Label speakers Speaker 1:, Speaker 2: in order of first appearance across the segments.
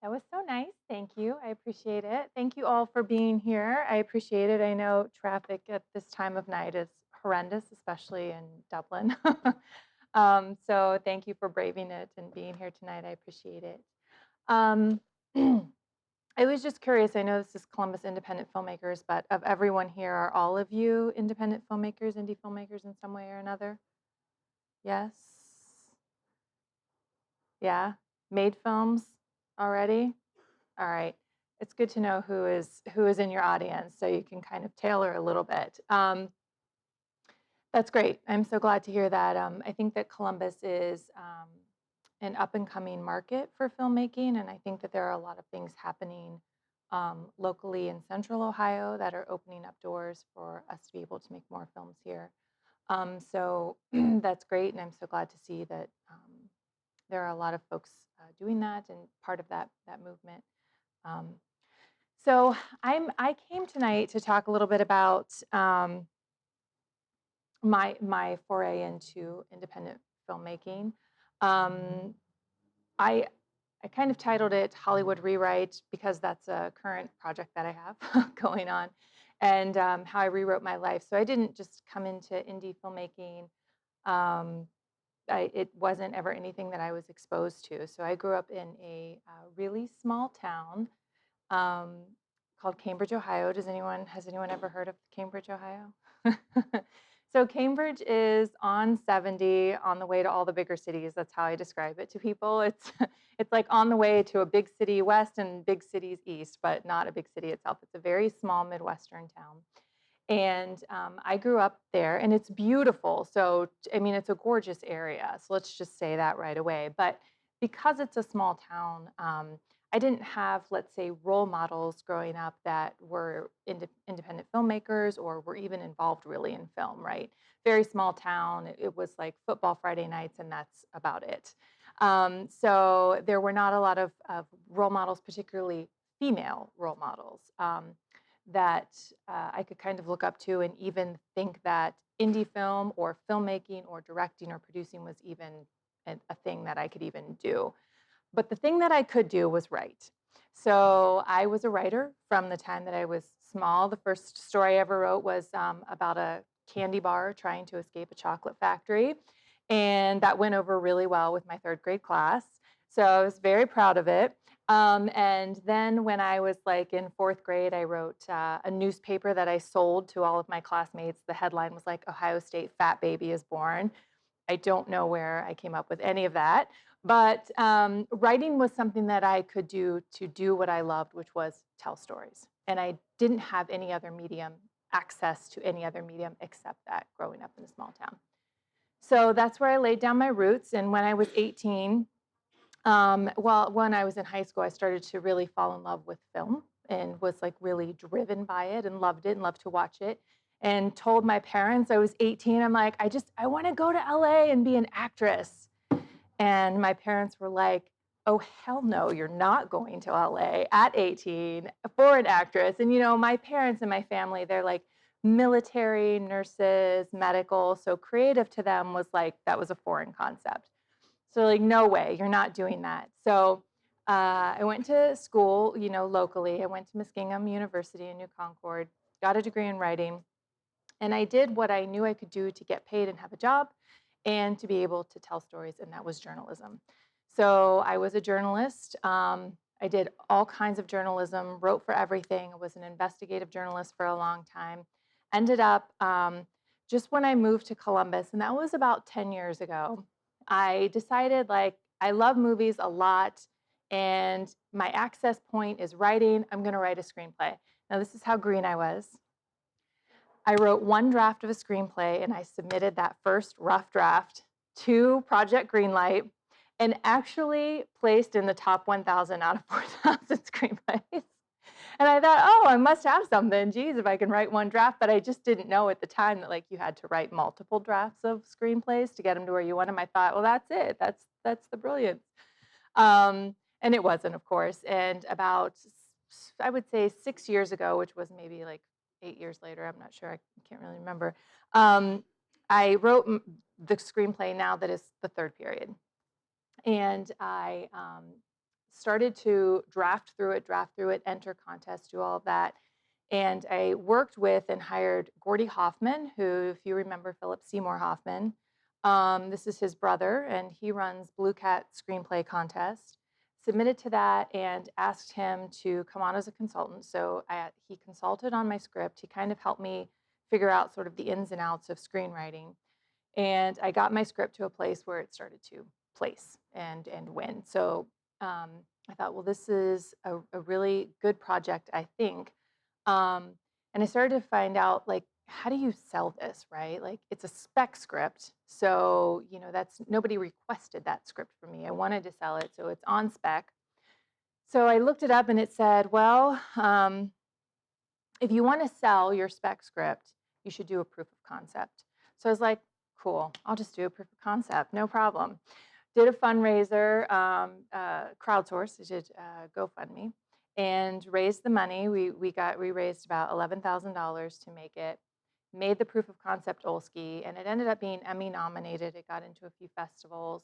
Speaker 1: That was so nice. Thank you. I appreciate it. Thank you all for being here. I appreciate it. I know traffic at this time of night is horrendous, especially in Dublin. So thank you for braving it and being here tonight. I appreciate it. Um, I was just curious. I know this is Columbus Independent Filmmakers, but of everyone here, are all of you independent filmmakers, indie filmmakers in some way or another? Yes? Yeah? Made films already? All right. It's good to know who is in your audience so you can kind of tailor a little bit. That's great. I'm so glad to hear that. I think that Columbus is an up and coming market for filmmaking, and I think that there are a lot of things happening locally in Central Ohio that are opening up doors for us to be able to make more films here. So that's great, and I'm so glad to see that there are a lot of folks doing that and part of that movement. Um, so I came tonight to talk a little bit about my foray into independent filmmaking. Um, I I kind of titled it Hollywood Rewrite because that's a current project that I have going on, and how I rewrote my life. So I didn't just come into indie filmmaking. Um, it wasn't ever anything that I was exposed to. So I grew up in a really small town um, called Cambridge, Ohio. Has anyone ever heard of Cambridge, Ohio? So Cambridge is on 70 on the way to all the bigger cities. That's how I describe it to people. It's it's like on the way to a big city west and big cities east, but not a big city itself. It's a very small Midwestern town. And I grew up there, and it's beautiful. So, I mean, it's a gorgeous area. So let's just say that right away. But because it's a small town, I didn't have, let's say, role models growing up that were independent filmmakers or were even involved really in film, right? Very small town. It was like football Friday nights, and that's about it. So there were not a lot of role models, particularly female role models. That I could kind of look up to and even think that indie film or filmmaking or directing or producing was even a thing that I could even do. But the thing that I could do was write. So I was a writer from the time that I was small. The first story I ever wrote was about a candy bar trying to escape a chocolate factory. And that went over really well with my third grade class. So I was very proud of it. And then when I was like in fourth grade, I wrote a newspaper that I sold to all of my classmates. The headline was like, Ohio State Fat Baby is Born. I don't know where I came up with any of that, but writing was something that I could do to do what I loved, which was tell stories. And I didn't have any other medium, access to any other medium except that growing up in a small town. So that's where I laid down my roots. And when I was 18, well, when I was in high school, I started to really fall in love with film and was like really driven by it and loved it and loved to watch it. And told my parents I was 18, I'm like, I want to go to LA and be an actress. And my parents were like, oh, hell no, you're not going to LA at 18 for an actress. And, my parents and my family, they're like military, nurses, medical. So creative to them was like, that was a foreign concept. So like, no way, you're not doing that. So I went to school, locally. I went to Muskingum University in New Concord, got a degree in writing, and I did what I knew I could do to get paid and have a job and to be able to tell stories, and that was journalism. So I was a journalist. I did all kinds of journalism, wrote for everything. I was an investigative journalist for a long time. Ended up just when I moved to Columbus, and that was about 10 years ago, I decided like I love movies a lot, and my access point is writing. I'm going to write a screenplay. Now, this is how green I was. I wrote one draft of a screenplay and I submitted that first rough draft to Project Greenlight and actually placed in the top 1,000 out of 4,000 screenplays. And I thought, oh, I must have something. Geez, if I can write one draft. But I just didn't know at the time that like you had to write multiple drafts of screenplays to get them to where you want them. I thought, well, that's it. That's the brilliance. And it wasn't, of course. And about, I would say 6 years ago, which was maybe like 8 years later, I'm not sure, I can't really remember. I wrote the screenplay now that is the third period. And I started to draft through it, enter contests, do all of that. And I worked with and hired Gordy Hoffman, who, if you remember Philip Seymour Hoffman, this is his brother, and he runs Blue Cat Screenplay Contest. Submitted to that and asked him to come on as a consultant. So he consulted on my script. He kind of helped me figure out sort of the ins and outs of screenwriting. And I got my script to a place where it started to place and win. So I thought, well, this is a really good project, I think. And I started to find out, like, how do you sell this, right? Like, it's a spec script. So, that's nobody requested that script from me. I wanted to sell it, so it's on spec. So I looked it up and it said, well, if you want to sell your spec script, you should do a proof of concept. So I was like, cool, I'll just do a proof of concept, no problem. Did a fundraiser, crowdsourced, did GoFundMe, and raised the money. We raised about $11,000 to make it. Made the proof of concept Olski, and it ended up being Emmy nominated. It got into a few festivals,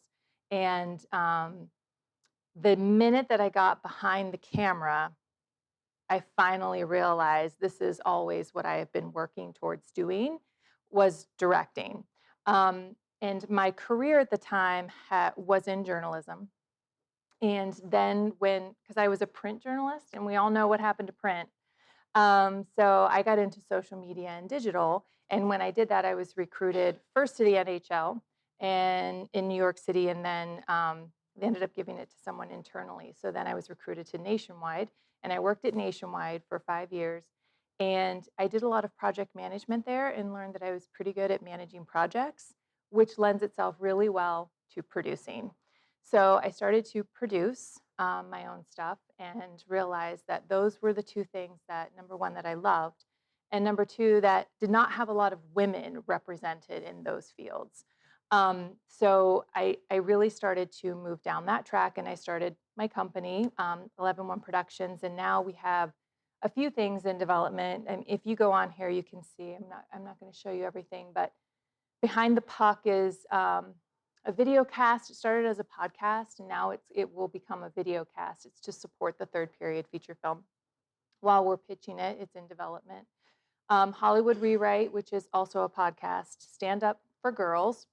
Speaker 1: and the minute that I got behind the camera, I finally realized this is always what I have been working towards doing, was directing. And my career at the time was in journalism. And then because I was a print journalist, and we all know what happened to print. So I got into social media and digital. And when I did that, I was recruited first to the NHL and in New York City, and then they ended up giving it to someone internally. So then I was recruited to Nationwide, and I worked at Nationwide for 5 years. And I did a lot of project management there and learned that I was pretty good at managing projects, which lends itself really well to producing. So I started to produce my own stuff and realized that those were the two things that, number one, that I loved, and number two, that did not have a lot of women represented in those fields. So I really started to move down that track, and I started my company, 11 Productions, and now we have a few things in development. And if you go on here, you can see. I'm not going to show you everything, but behind the puck is a video cast. It started as a podcast, and now it will become a video cast. It's to support the third period feature film. While we're pitching it, it's in development. Hollywood Rewrite, which is also a podcast. Stand Up for Girls,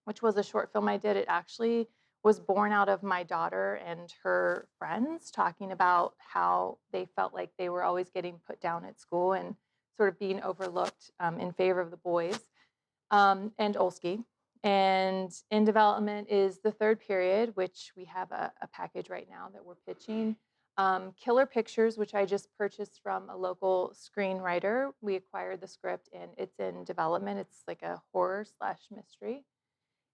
Speaker 1: which was a short film I did. It actually was born out of my daughter and her friends talking about how they felt like they were always getting put down at school and sort of being overlooked in favor of the boys, and Olski. And in development is the third period, which we have a package right now that we're pitching. Killer Pictures, which I just purchased from a local screenwriter. We acquired the script and it's in development. It's like a horror/mystery.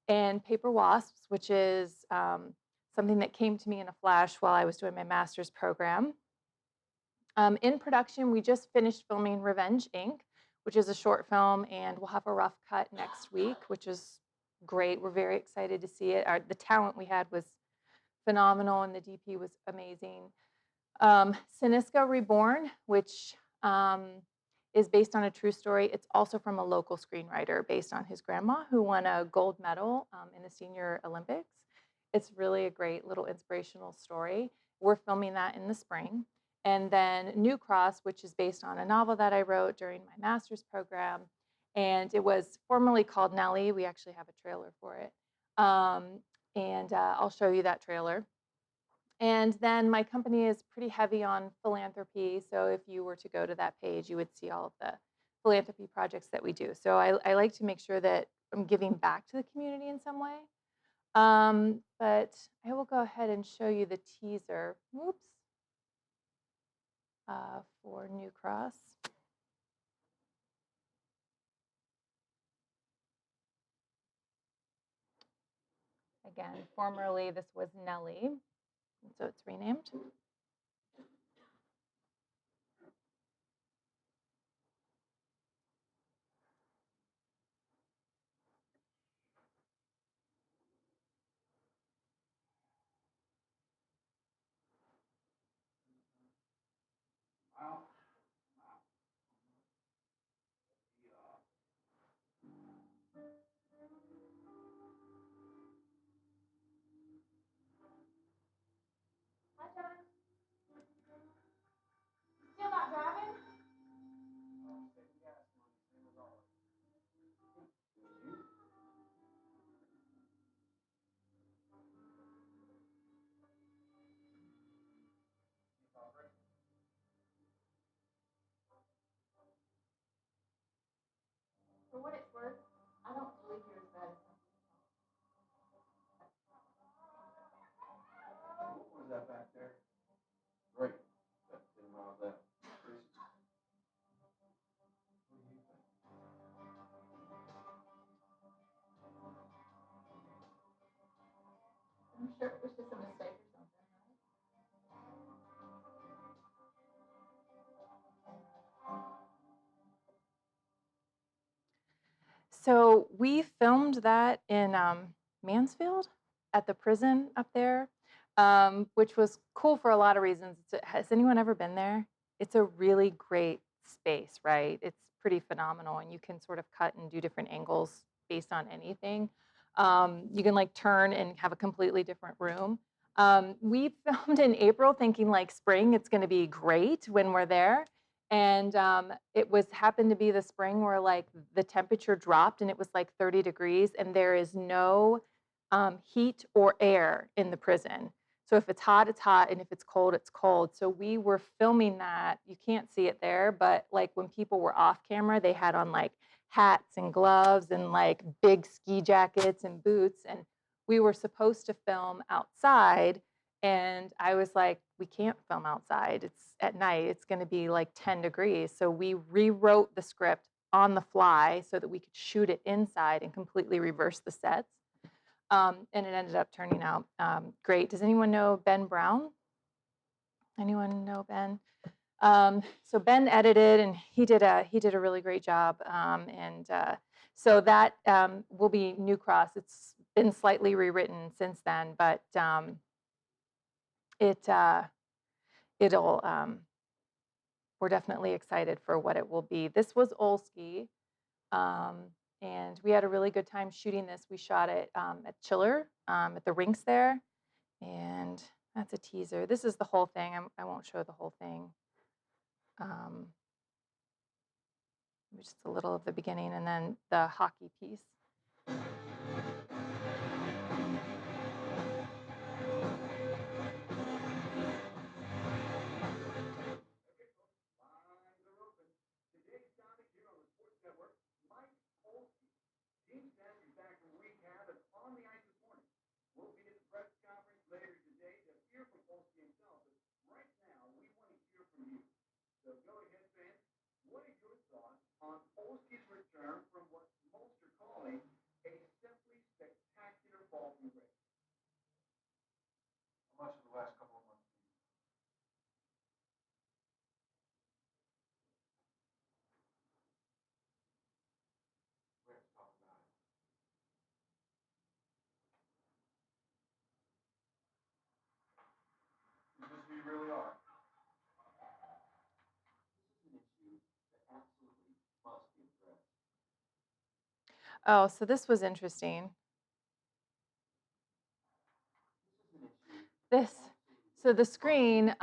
Speaker 1: And Paper Wasps, which is something that came to me in a flash while I was doing my master's program. In production, we just finished filming Revenge, Inc., which is a short film, and we'll have a rough cut next week, which is great. We're very excited to see it. The talent we had was phenomenal, and the DP was amazing. Sinisca Reborn, which is based on a true story. It's also from a local screenwriter based on his grandma, who won a gold medal in the Senior Olympics. It's really a great little inspirational story. We're filming that in the spring. And then New Cross, which is based on a novel that I wrote during my master's program. And it was formerly called Nellie. We actually have a trailer for it. And I'll show you that trailer. And then my company is pretty heavy on philanthropy. So if you were to go to that page, you would see all of the philanthropy projects that we do. So I like to make sure that I'm giving back to the community in some way. But I will go ahead and show you the teaser. Whoops. For New Cross. Again, formerly this was Nellie, so it's renamed. I'm sure it was just a mistake or something. So we filmed that in Mansfield at the prison up there, which was cool for a lot of reasons. Has anyone ever been there? It's a really great space, right? It's pretty phenomenal, and you can sort of cut and do different angles based on anything. You can like turn and have a completely different room. We filmed in April thinking like spring, it's going to be great when we're there. And it was happened to be the spring where like the temperature dropped and it was like 30 degrees and there is no heat or air in the prison. So if it's hot, it's hot, and if it's cold, it's cold. So we were filming that. You can't see it there, but like when people were off camera, they had on like hats and gloves and like big ski jackets and boots. And we were supposed to film outside. And I was like, we can't film outside. It's at night. It's going to be like 10 degrees. So we rewrote the script on the fly so that we could shoot it inside and completely reverse the sets. And it ended up turning out great. Does anyone know Ben Brown? Anyone know Ben? So Ben edited, and he did a really great job. So that will be New Cross. It's been slightly rewritten since then, but it'll. We're definitely excited for what it will be. This was Olski. And we had a really good time shooting this. We shot it at Chiller at the rinks there, and that's a teaser. This is the whole thing. I won't show the whole thing. Just a little of the beginning, and then the hockey piece. Oh, so this was interesting. So the screen,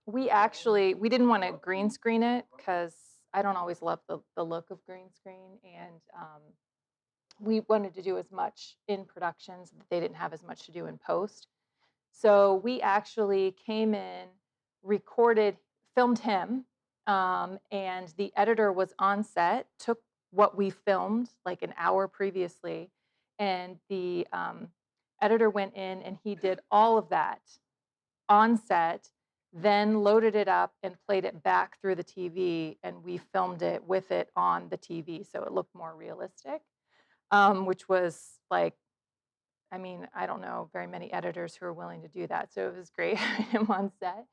Speaker 1: we didn't want to green screen it because I don't always love the look of green screen, and we wanted to do as much in productions that they didn't have as much to do in post. So we actually came in, filmed him, and the editor was on set, took what we filmed like an hour previously, and the editor went in and he did all of that on set, then loaded it up and played it back through the TV, and we filmed it with it on the TV so it looked more realistic, which was like, I mean, I don't know very many editors who are willing to do that, so it was great having him on set.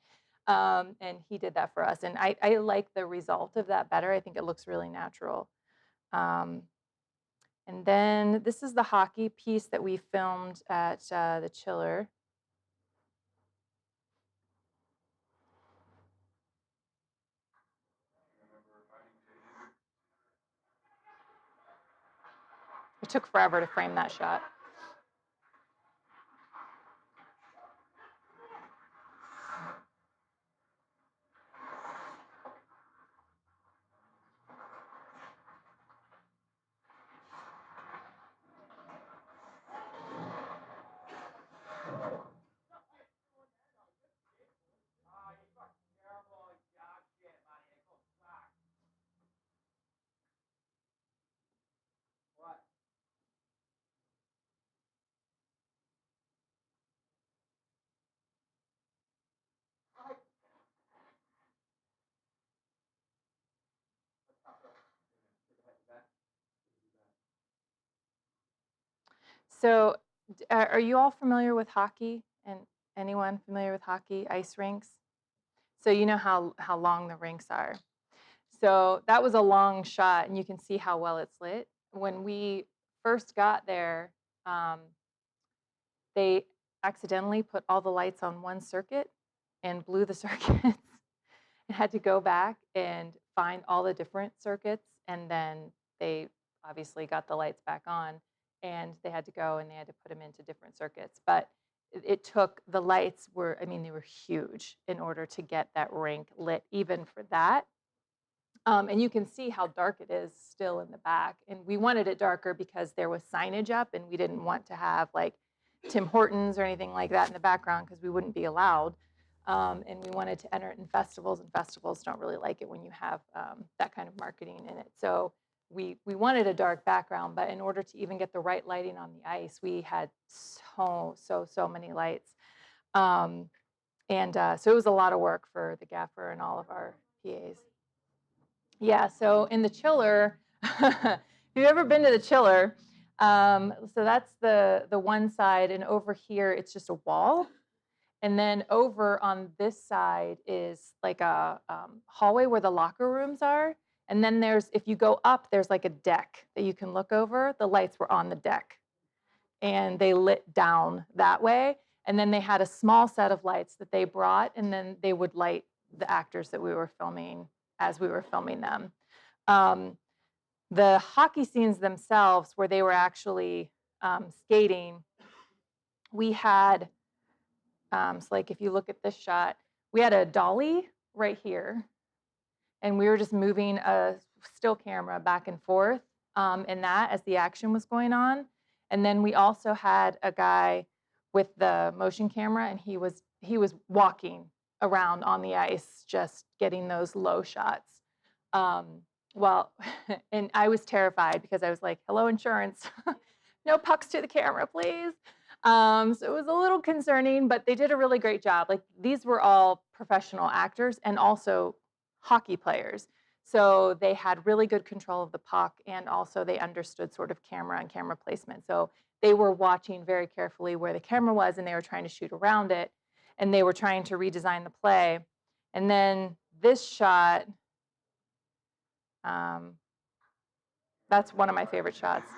Speaker 1: And he did that for us, and I like the result of that better. I think it looks really natural. And then this is the hockey piece that we filmed at the Chiller. It took forever to frame that shot. So, are you all familiar with hockey? And anyone familiar with hockey ice rinks? So you know how long the rinks are. So that was a long shot, and you can see how well it's lit. When we first got there, um, they accidentally put all the lights on one circuit and blew the circuits and had to go back and find all the different circuits. And then they obviously got the lights back on, and they had to go and they had to put them into different circuits. But it took, the lights were, I mean, they were huge in order to get that rink lit, even for that. And you can see how dark it is still in the back. And we wanted it darker because there was signage up, and we didn't want to have like Tim Hortons or anything like that in the background because we wouldn't be allowed. And we wanted to enter it in festivals, and festivals don't really like it when you have that kind of marketing in it. So we wanted a dark background, but in order to even get the right lighting on the ice, we had so many lights. So it was a lot of work for the gaffer and all of our PAs. Yeah, so in the chiller, if you've ever been to the chiller, so that's the one side, and over here it's just a wall. And then over on this side is like a hallway where the locker rooms are. And then there's, if you go up, there's like a deck that you can look over. The lights were on the deck, and they lit down that way. And then they had a small set of lights that they brought, and then they would light the actors that we were filming as we were filming them. The hockey scenes themselves, where they were actually skating, we had, so like if you look at this shot, we had a dolly right here, and we were just moving a still camera back and forth in that as the action was going on. And then we also had a guy with the motion camera, and he was walking around on the ice, just getting those low shots. Well, and I was terrified because I was like, hello, insurance, no pucks to the camera, please. So it was a little concerning, but they did a really great job. Like, these were all professional actors and also hockey players. So they had really good control of the puck, and also they understood sort of camera and camera placement. So they were watching very carefully where the camera was, and they were trying to shoot around it, and they were trying to redesign the play. And then this shot, that's one of my favorite shots.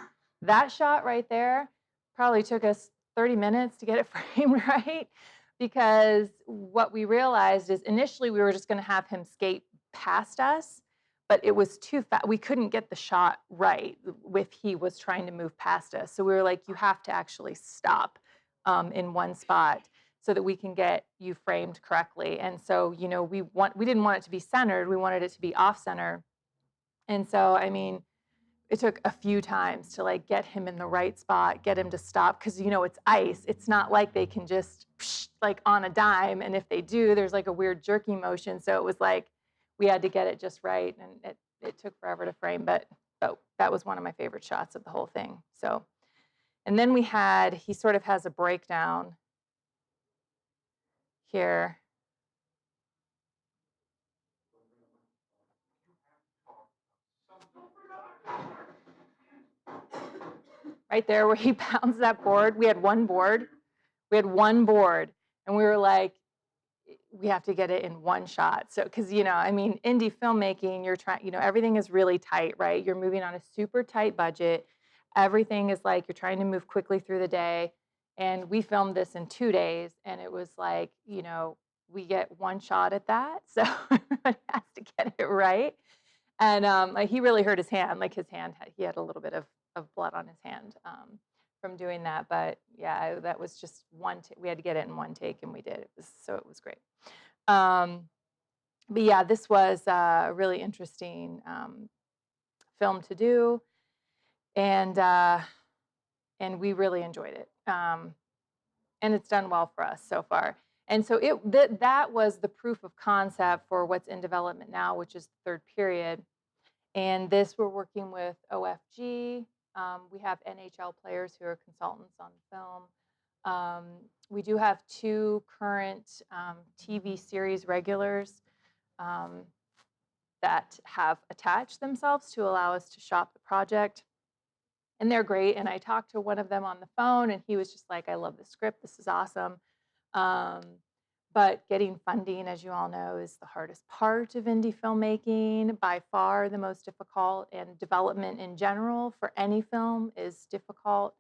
Speaker 1: That shot right there probably took us 30 minutes to get it framed right, because what we realized is initially we were just going to have him skate past us, but it was too fast. We couldn't get the shot right if he was trying to move past us. So we were like, you have to actually stop in one spot so that we can get you framed correctly. And so, you know, we didn't want it to be centered. We wanted it to be off center. And so, I mean, it took a few times to like get him in the right spot, get him to stop, because you know it's ice. It's not like they can just like on a dime, and if they do, there's like a weird jerky motion. So it was like we had to get it just right, and it took forever to frame, but that was one of my favorite shots of the whole thing. So, and then he sort of has a breakdown here. Right there where he pounds that board. We had one board, and we were like, we have to get it in one shot. So, because, you know, I mean, indie filmmaking, you're trying, you know, everything is really tight, right? You're moving on a super tight budget. Everything is like, you're trying to move quickly through the day. And we filmed this in 2 days, and it was like, you know, we get one shot at that. So everybody has to get it right. And like, he really hurt his hand. Like, his hand, he had a little bit of blood on his hand from doing that. But yeah, that was just we had to get it in one take, and we did. It was great. But yeah, this was a really interesting film to do, and we really enjoyed it. And it's done well for us so far. And so that was the proof of concept for what's in development now, which is the third period. And this, we're working with OFG. We have NHL players who are consultants on the film. We do have 2 current TV series regulars that have attached themselves to allow us to shop the project. and they're great. And I talked to one of them on the phone, and he was just like, "I love the script. This is awesome." Um, but getting funding, as you all know, is the hardest part of indie filmmaking, by far the most difficult, and development in general for any film is difficult.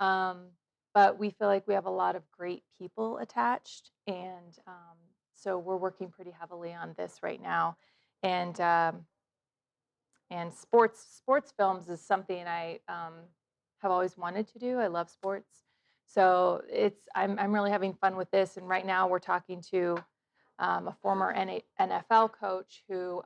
Speaker 1: Um, but we feel like we have a lot of great people attached, and so we're working pretty heavily on this right now. And sports films is something I have always wanted to do. I love sports, so I'm really having fun with this. And right now we're talking to a former NFL coach who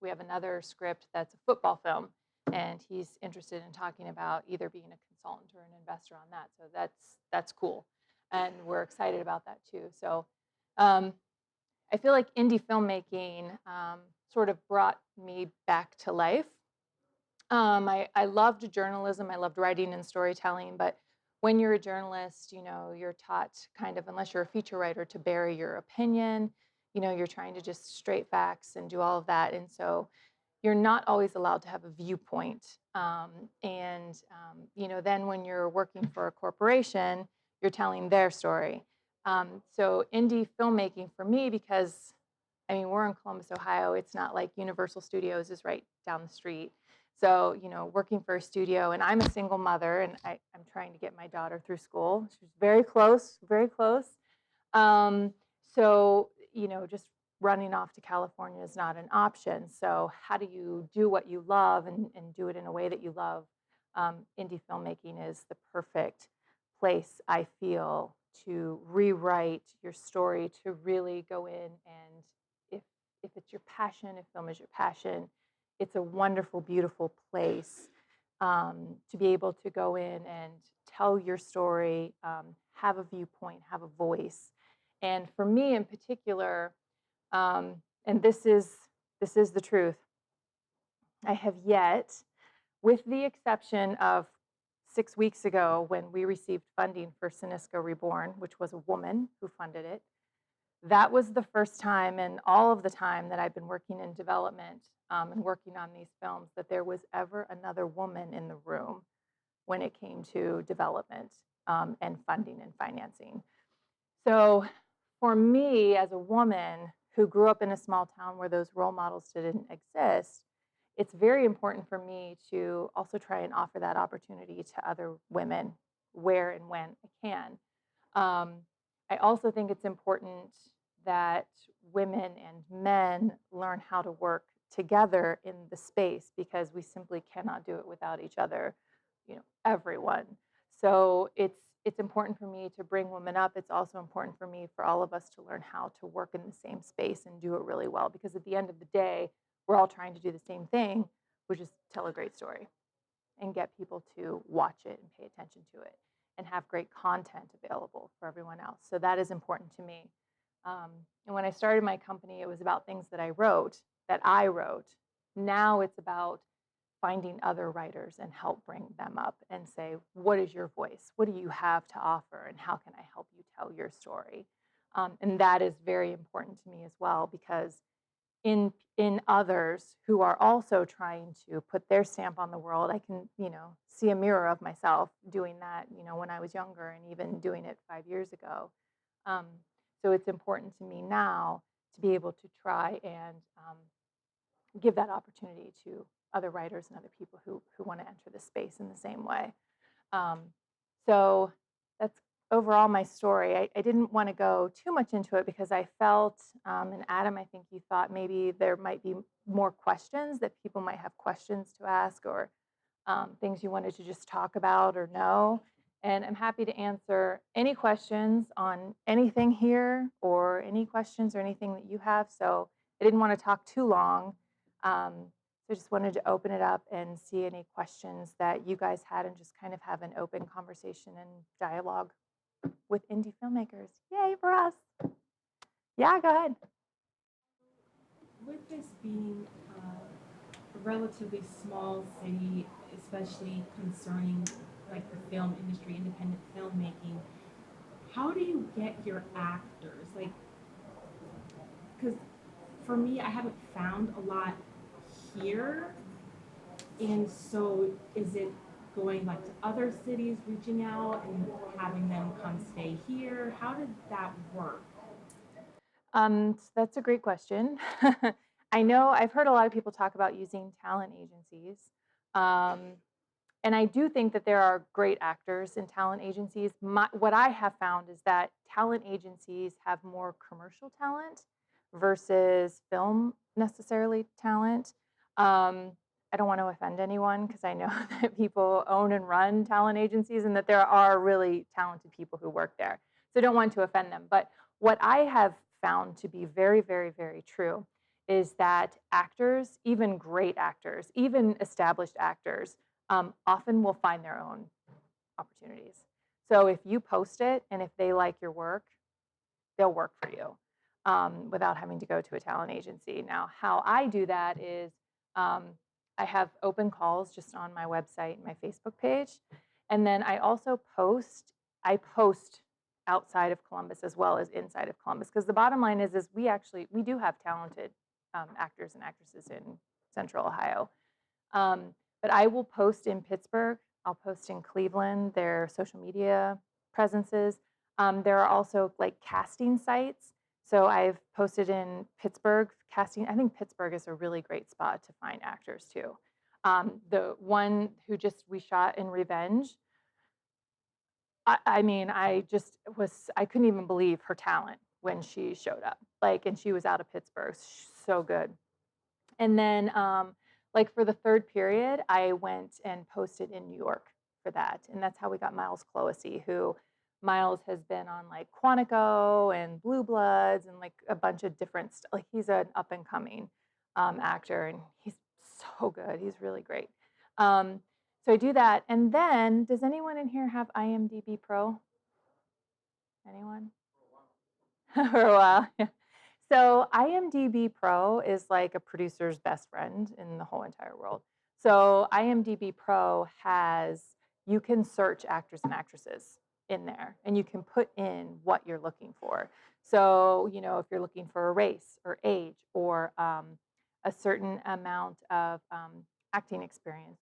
Speaker 1: we have another script that's a football film, and he's interested in talking about either being a consultant or an investor on that. So that's cool, and we're excited about that too. So um, I feel like indie filmmaking sort of brought me back to life. I loved journalism. I loved writing and storytelling, but when you're a journalist, you're taught kind of, unless you're a feature writer, to bury your opinion. You're trying to just straight facts and do all of that. And so you're not always allowed to have a viewpoint. Then when you're working for a corporation, you're telling their story. So indie filmmaking for me, because I mean, we're in Columbus, Ohio. It's not like Universal Studios is right down the street. So, working for a studio, and I'm a single mother, and I'm trying to get my daughter through school. She's very close, very close. Um, so, just running off to California is not an option. So, how do you do what you love and do it in a way that you love? Indie filmmaking is the perfect place, I feel, to rewrite your story, to really go in, and if it's your passion, if film is your passion, it's a wonderful, beautiful place to be able to go in and tell your story, have a viewpoint, have a voice. And for me in particular, and this is the truth, I have yet, with the exception of 6 weeks ago when we received funding for Sinisco Reborn, which was a woman who funded it. That was the first time in all of the time that I've been working in development and working on these films that there was ever another woman in the room when it came to development and funding and financing. So for me, as a woman who grew up in a small town where those role models didn't exist, it's very important for me to also try and offer that opportunity to other women where and when I can. Um, I also think it's important that women and men learn how to work together in the space, because we simply cannot do it without each other, everyone. So it's important for me to bring women up. It's also important for me, for all of us, to learn how to work in the same space and do it really well, because at the end of the day, we're all trying to do the same thing, which is tell a great story and get people to watch it and pay attention to it and have great content available for everyone else. So that is important to me. And when I started my company, it was about things that I wrote. Now it's about finding other writers and help bring them up and say, what is your voice? What do you have to offer? And how can I help you tell your story? And that is very important to me as well, because in others who are also trying to put their stamp on the world, I can, see a mirror of myself doing that, when I was younger, and even doing it 5 years ago. Um, so it's important to me now to be able to try and give that opportunity to other writers and other people who want to enter the space in the same way. Um, so that's overall my story. I didn't want to go too much into it because I felt, and Adam, I think you thought maybe there might be more questions, that people might have questions to ask, or things you wanted to just talk about or know. And I'm happy to answer any questions on anything here, or any questions or anything that you have. So I didn't want to talk too long. So just wanted to open it up and see any questions that you guys had, and just kind of have an open conversation and dialogue with indie filmmakers. Yay for us. Yeah, go ahead.
Speaker 2: With this being a relatively small city, especially concerning like the film industry, independent filmmaking, how do you get your actors? Like, because for me, I haven't found a lot here, and so is it going like to other cities, reaching out and having them come stay here? How did that work?
Speaker 1: That's a great question. I know I've heard a lot of people talk about using talent agencies. Um, and I do think that there are great actors in talent agencies. What I have found is that talent agencies have more commercial talent versus film necessarily talent. Um, I don't want to offend anyone because I know that people own and run talent agencies and that there are really talented people who work there. So I don't want to offend them. But what I have found to be very, very, very true is that actors, even great actors, even established actors, often will find their own opportunities. So if you post it and if they like your work, they'll work for you without having to go to a talent agency. Now, how I do that is um, I have open calls just on my website and my Facebook page. And then I post outside of Columbus as well as inside of Columbus. Because the bottom line is we do have talented actors and actresses in Central Ohio. But I will post in Pittsburgh. I'll post in Cleveland, their social media presences. There are also like casting sites. So I've posted in Pittsburgh casting. I think Pittsburgh is a really great spot to find actors too. The one who just we shot in Revenge, I mean, I couldn't even believe her talent when she showed up. Like, and she was out of Pittsburgh. So good. And then, like for the third period, I went and posted in New York for that, and that's how we got Miles Cloesy, who Miles has been on like Quantico and Blue Bloods and like a bunch of different like he's an up and coming actor, and he's so good. He's really great. So I do that, and then does anyone in here have IMDb Pro? Anyone? For a while. Yeah. So IMDb Pro is like a producer's best friend in the whole entire world. So IMDb Pro you can search actors and actresses in there and you can put in what you're looking for. So, if you're looking for a race or age or a certain amount of acting experience,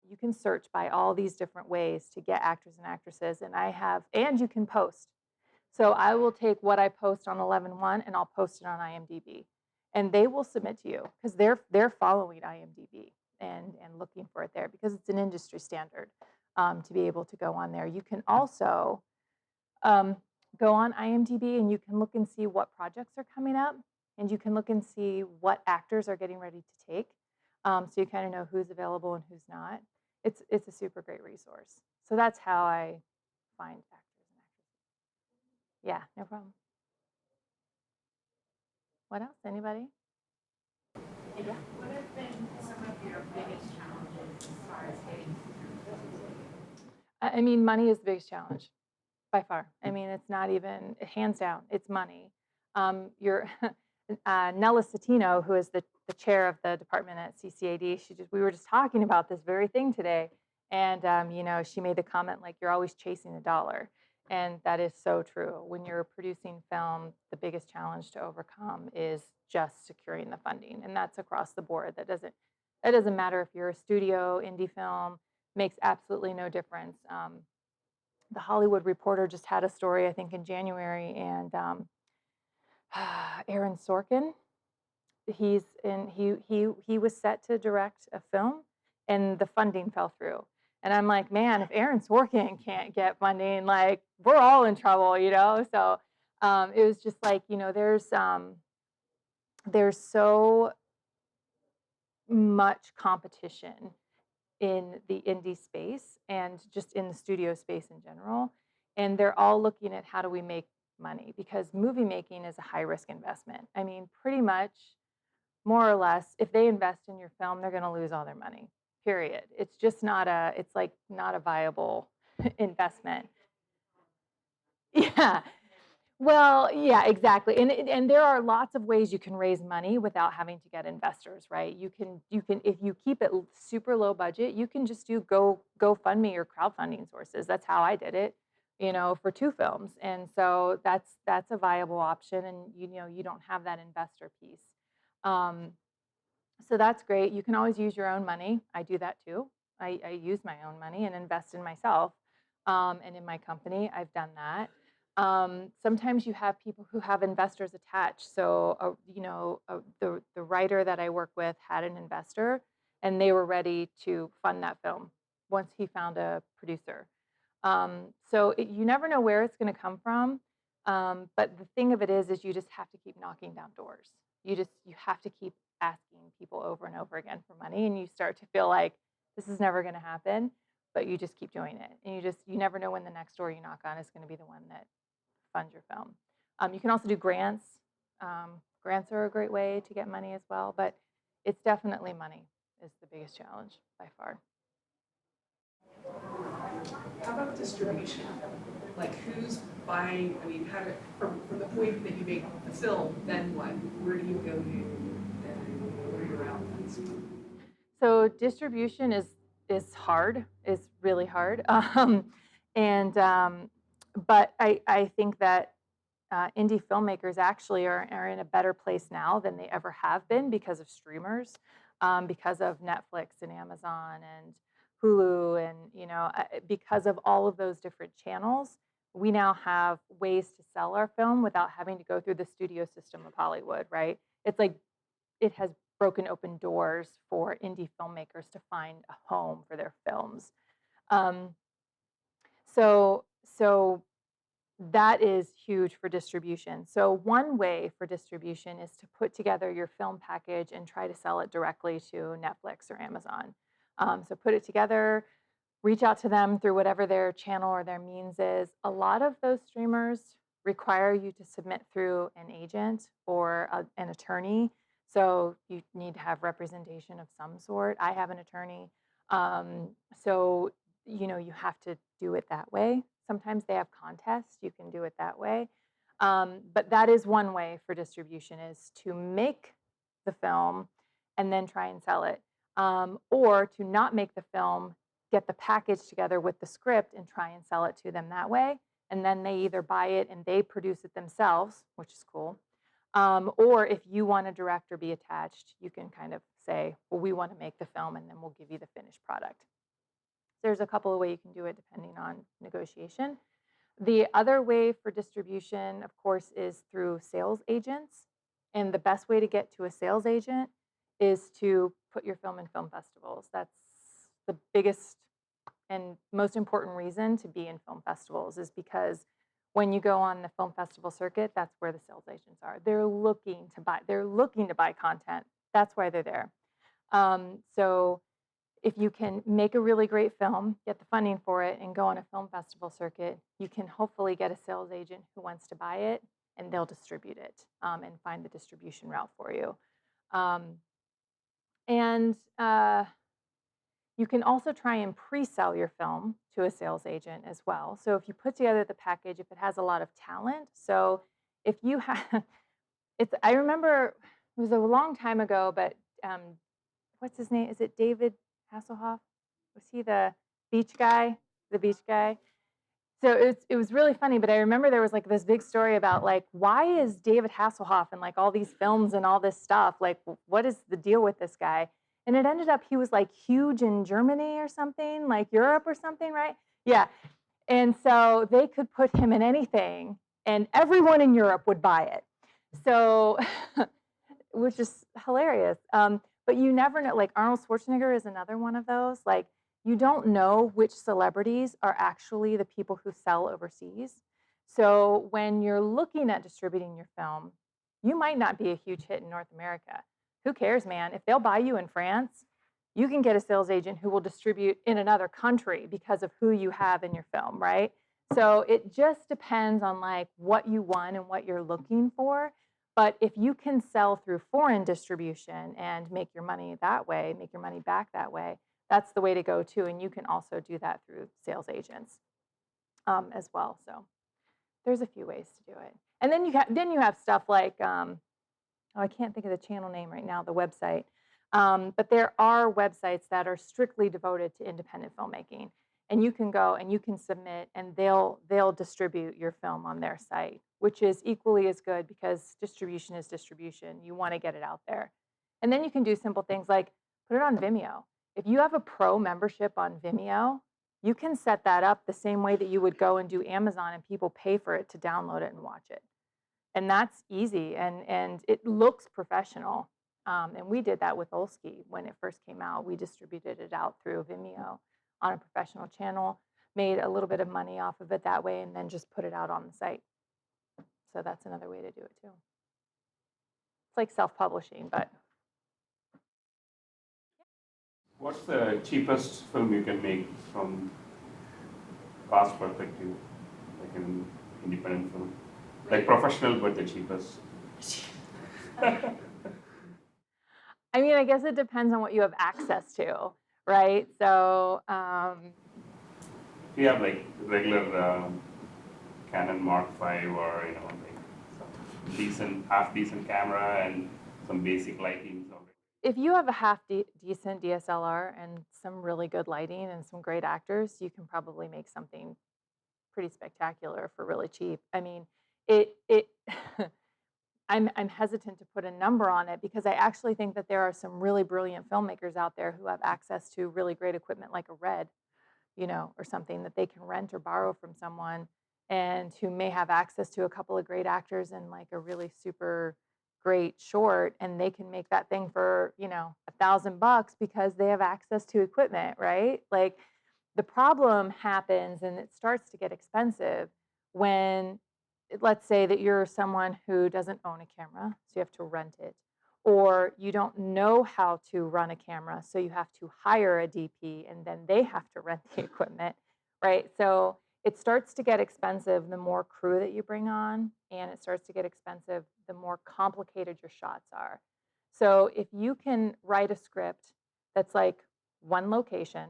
Speaker 1: you can search by all these different ways to get actors and actresses. And you can post. So I will take what I post on 11.1 and I'll post it on IMDb, and they will submit to you because they're following IMDb and looking for it there because it's an industry standard to be able to go on there. You can also go on IMDb and you can look and see what projects are coming up, and you can look and see what actors are getting ready to take. So you kind of know who's available and who's not. It's a super great resource. So that's how I find actors. Yeah, no problem. What else? Anybody? Yeah.
Speaker 2: What have been some of your biggest challenges as far as getting
Speaker 1: I mean, money is the biggest challenge by far. I mean, it's not even hands down. It's money. You're Nella Satino, who is the chair of the department at CCAD. We were just talking about this very thing today, and she made the comment like you're always chasing a dollar, and that is so true. When you're producing film, the biggest challenge to overcome is just securing the funding, and that's across the board. That doesn't matter if you're a studio, indie film, makes absolutely no difference. The Hollywood Reporter just had a story, I think, in January, and Aaron Sorkin, he was set to direct a film, and the funding fell through. And I'm like, man, if Aaron Sorkin can't get funding, like we're all in trouble. So it was just like, there's so much competition in the indie space and just in the studio space in general. And they're all looking at how do we make money, because movie making is a high risk investment. I mean, pretty much more or less, if they invest in your film, they're going to lose all their money. Period. It's like not a viable investment. Yeah. Well, yeah, exactly. And there are lots of ways you can raise money without having to get investors, right? You can if you keep it super low budget, you can just do GoFundMe or crowdfunding sources. That's how I did it, for 2 films. And so that's a viable option, and you don't have that investor piece. So that's great. You can always use your own money. I do that too. I use my own money and invest in myself and in my company. I've done that. Sometimes you have people who have investors attached. So, the writer that I work with had an investor, and they were ready to fund that film once he found a producer. You never know where it's going to come from. But the thing of it is you just have to keep knocking down doors. You have to keep asking people over and over again for money, and you start to feel like this is never going to happen, but you just keep doing it, and you never know when the next door you knock on is going to be the one that funds your film. You can also do grants. Grants are a great way to get money as well, but it's definitely money is the biggest challenge by far.
Speaker 3: How about distribution? Like who's buying? I mean, from the point that you make the film, then what? Where do you go to? Then what are your outlets?
Speaker 1: So distribution is hard. Is really hard. And But I think that indie filmmakers actually are in a better place now than they ever have been because of streamers, because of Netflix and Amazon and Hulu, and because of all of those different channels. We now have ways to sell our film without having to go through the studio system of Hollywood, right? It's like it has broken open doors for indie filmmakers to find a home for their films. Um, so that is huge for distribution. So one way for distribution is to put together your film package and try to sell it directly to Netflix or Amazon. So put it together, reach out to them through whatever their channel or their means is. A lot of those streamers require you to submit through an agent or an attorney. So you need to have representation of some sort. I have an attorney. So, you have to do it that way. Sometimes they have contests. You can do it that way. But that is one way for distribution, is to make the film and then try and sell it. Or to not make the film, get the package together with the script and try and sell it to them that way. And then they either buy it and they produce it themselves, which is cool. Or if you want a director be attached, you can kind of say, well, we want to make the film and then we'll give you the finished product. There's a couple of ways you can do it depending on negotiation. The other way for distribution, of course, is through sales agents. And the best way to get to a sales agent is to put your film in film festivals. That's the biggest and most important reason to be in film festivals, is because when you go on the film festival circuit, that's where the sales agents are. They're looking to buy content. That's why they're there. So if you can make a really great film, get the funding for it, and go on a film festival circuit, you can hopefully get a sales agent who wants to buy it, and they'll distribute it and find the distribution route for you. And You can also try and pre-sell your film to a sales agent as well. So if you put together the package, if it has a lot of talent, so if you have, I remember it was a long time ago, but what's his name? Is it David Hasselhoff? Was he the beach guy? The beach guy? So it was really funny, but I remember there was like this big story about like, why is David Hasselhoff in like all these films and all this stuff? Like, what is the deal with this guy? And it ended up he was like huge in Germany or something, like Europe or something, right? Yeah. And so they could put him in anything and everyone in Europe would buy it. So, which is hilarious. But you never know, like Arnold Schwarzenegger is another one of those. Like, you don't know which celebrities are actually the people who sell overseas. So when you're looking at distributing your film, you might not be a huge hit in North America. Who cares, man? If they'll buy you in France, you can get a sales agent who will distribute in another country because of who you have in your film, right? So it just depends on like what you want and what you're looking for. But if you can sell through foreign distribution and make your money that way, make your money back that way, that's the way to go too. And you can also do that through sales agents as well. So there's a few ways to do it. And then you have stuff like, oh, I can't think of the channel name right now, the website. But there are websites that are strictly devoted to independent filmmaking. And you can go and you can submit and they'll distribute your film on their site, which is equally as good because distribution is distribution. You want to get it out there. And then you can do simple things like put it on Vimeo. If you have a pro membership on Vimeo, you can set that up the same way that you would go and do Amazon and people pay for it to download it and watch it. And that's easy and it looks professional. And we did that with Olski when it first came out. We distributed it out through Vimeo on a professional channel, made a little bit of money off of it that way, and then just put it out on the site. So that's another way to do it too. It's like self-publishing, but
Speaker 4: What's the cheapest film you can make from cost perspective, like an independent film? Like professional, but the cheapest.
Speaker 1: I mean, I guess it depends on what you have access to, right? So,
Speaker 4: If you have like regular Canon Mark V or like some decent, half decent camera and some basic lighting.
Speaker 1: if you have a decent DSLR and some really good lighting and some great actors, you can probably make something pretty spectacular for really cheap. I mean, it I'm hesitant to put a number on it because I actually think that there are some really brilliant filmmakers out there who have access to really great equipment like a Red, or something that they can rent or borrow from someone, and who may have access to a couple of great actors and like a really super great short, and they can make that thing for $1,000 because they have access to equipment, right? Like the problem happens and it starts to get expensive when, let's say that you're someone who doesn't own a camera, so you have to rent it, or you don't know how to run a camera, so you have to hire a DP and then they have to rent the equipment, right? So it starts to get expensive the more crew that you bring on, and it starts to get expensive the more complicated your shots are. So if you can write a script that's like one location,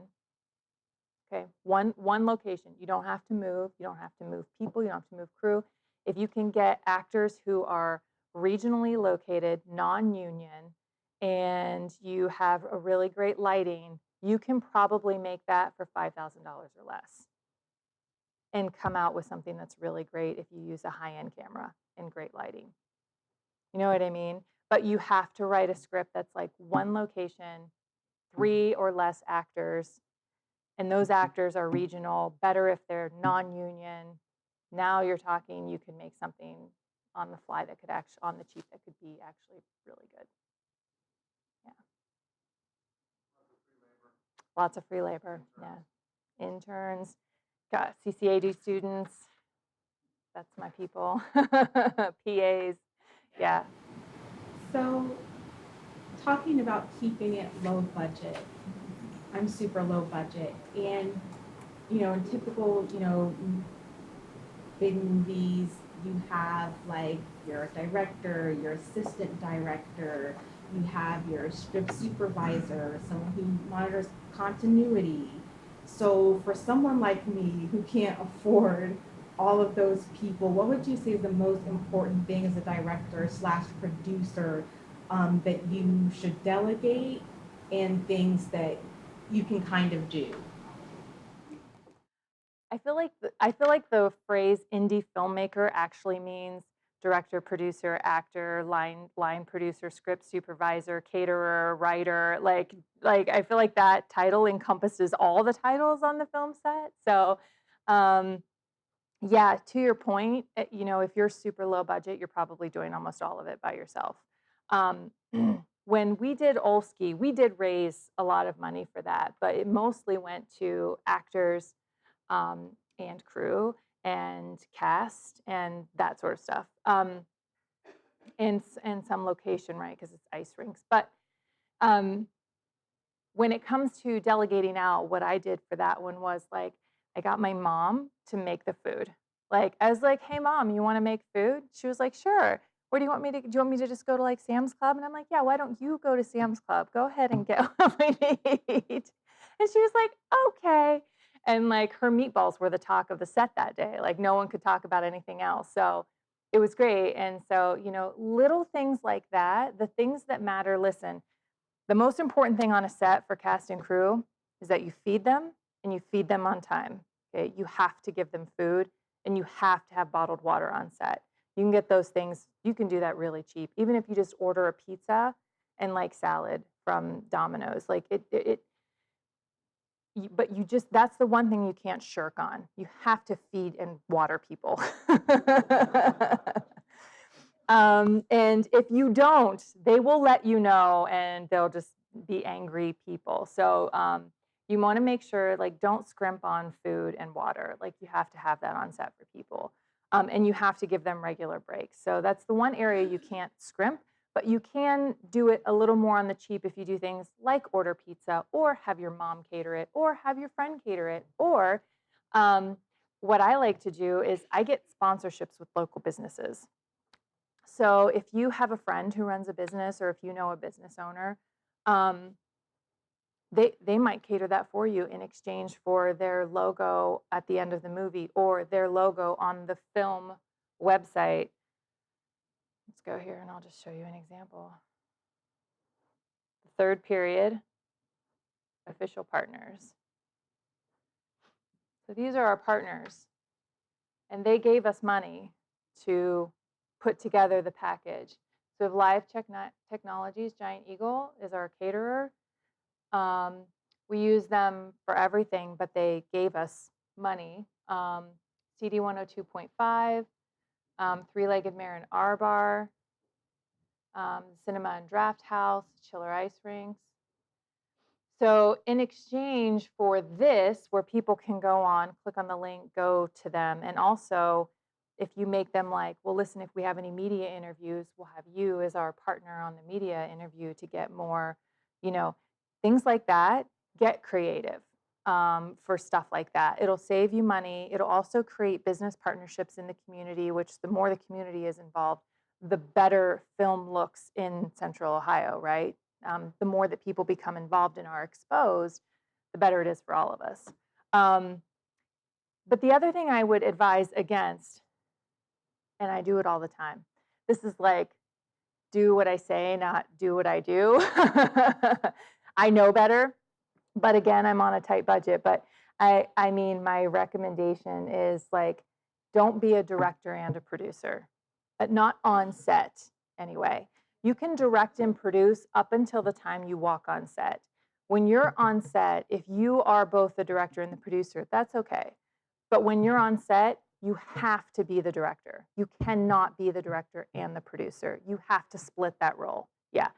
Speaker 1: okay, one location, you don't have to move, you don't have to move people, you don't have to move crew. If you can get actors who are regionally located, non-union, and you have a really great lighting, you can probably make that for $5,000 or less and come out with something that's really great if you use a high-end camera and great lighting. You know what I mean? But you have to write a script that's like one location, 3 or less actors, and those actors are regional, better if they're non-union. Now you're talking, you can make something on the fly that could actually, on the cheap, that could be actually really good. Yeah. Lots of free labor, yeah. Interns, got CCAD students, that's my people. PAs, yeah.
Speaker 2: So, talking about keeping it low budget, I'm super low budget, and in typical, big movies, you have like your director, your assistant director, you have your script supervisor, someone who monitors continuity. So for someone like me who can't afford all of those people, what would you say is the most important thing as a director slash producer that you should delegate, and things that you can kind of do?
Speaker 1: I feel like the phrase indie filmmaker actually means director, producer, actor, line producer, script supervisor, caterer, writer. Like I feel like that title encompasses all the titles on the film set. So, yeah, to your point, if you're super low budget, you're probably doing almost all of it by yourself. When we did Olski, we did raise a lot of money for that, but it mostly went to actors and crew and cast and that sort of stuff. And some location, right? Because it's ice rinks. But when it comes to delegating out, what I did for that one was like, I got my mom to make the food. Like, I was like, hey, mom, you want to make food? She was like, sure. Where do you want me to, do you want me to just go to like Sam's Club? And I'm like, yeah, why don't you go to Sam's Club? Go ahead and get what we need. And she was like, okay. And like her meatballs were the talk of the set that day. Like no one could talk about anything else. So it was great. And so, little things like that, the things that matter, listen, the most important thing on a set for cast and crew is that you feed them and you feed them on time. Okay? You have to give them food and you have to have bottled water on set. You can get those things, you can do that really cheap. Even if you just order a pizza and like salad from Domino's, like but you just, that's the one thing you can't shirk on. You have to feed and water people. And if you don't, they will let you know, and they'll just be angry people. So you want to make sure, like, don't scrimp on food and water. Like, you have to have that on set for people. And you have to give them regular breaks. So that's the one area you can't scrimp, but you can do it a little more on the cheap if you do things like order pizza, or have your mom cater it, or have your friend cater it. Or what I like to do is I get sponsorships with local businesses. So if you have a friend who runs a business, or if you know a business owner, um, they might cater that for you in exchange for their logo at the end of the movie, or their logo on the film website. Let's go here and I'll just show you an example. The third period, official partners. So these are our partners, and they gave us money to put together the package. So we have Live Technologies, Giant Eagle is our caterer. We use them for everything, but they gave us money. CD 102.5, Three-Legged Mare and R Bar, Cinema and Draft House, Chiller Ice Rinks. So in exchange for this, where people can go on, click on the link, go to them, and also if you make them like, well, listen, if we have any media interviews, we'll have you as our partner on the media interview to get more, things like that. Get creative for stuff like that. It'll save you money. It'll also create business partnerships in the community, which the more the community is involved, the better film looks in Central Ohio, right? The more that people become involved and are exposed, the better it is for all of us. But the other thing I would advise against, and I do it all the time, this is like, do what I say, not do what I do. I know better, but again, I'm on a tight budget. But I mean, my recommendation is like, don't be a director and a producer, but not on set anyway. You can direct and produce up until the time you walk on set. When you're on set, if you are both the director and the producer, that's okay. But when you're on set, you have to be the director. You cannot be the director and the producer. You have to split that role. Yeah.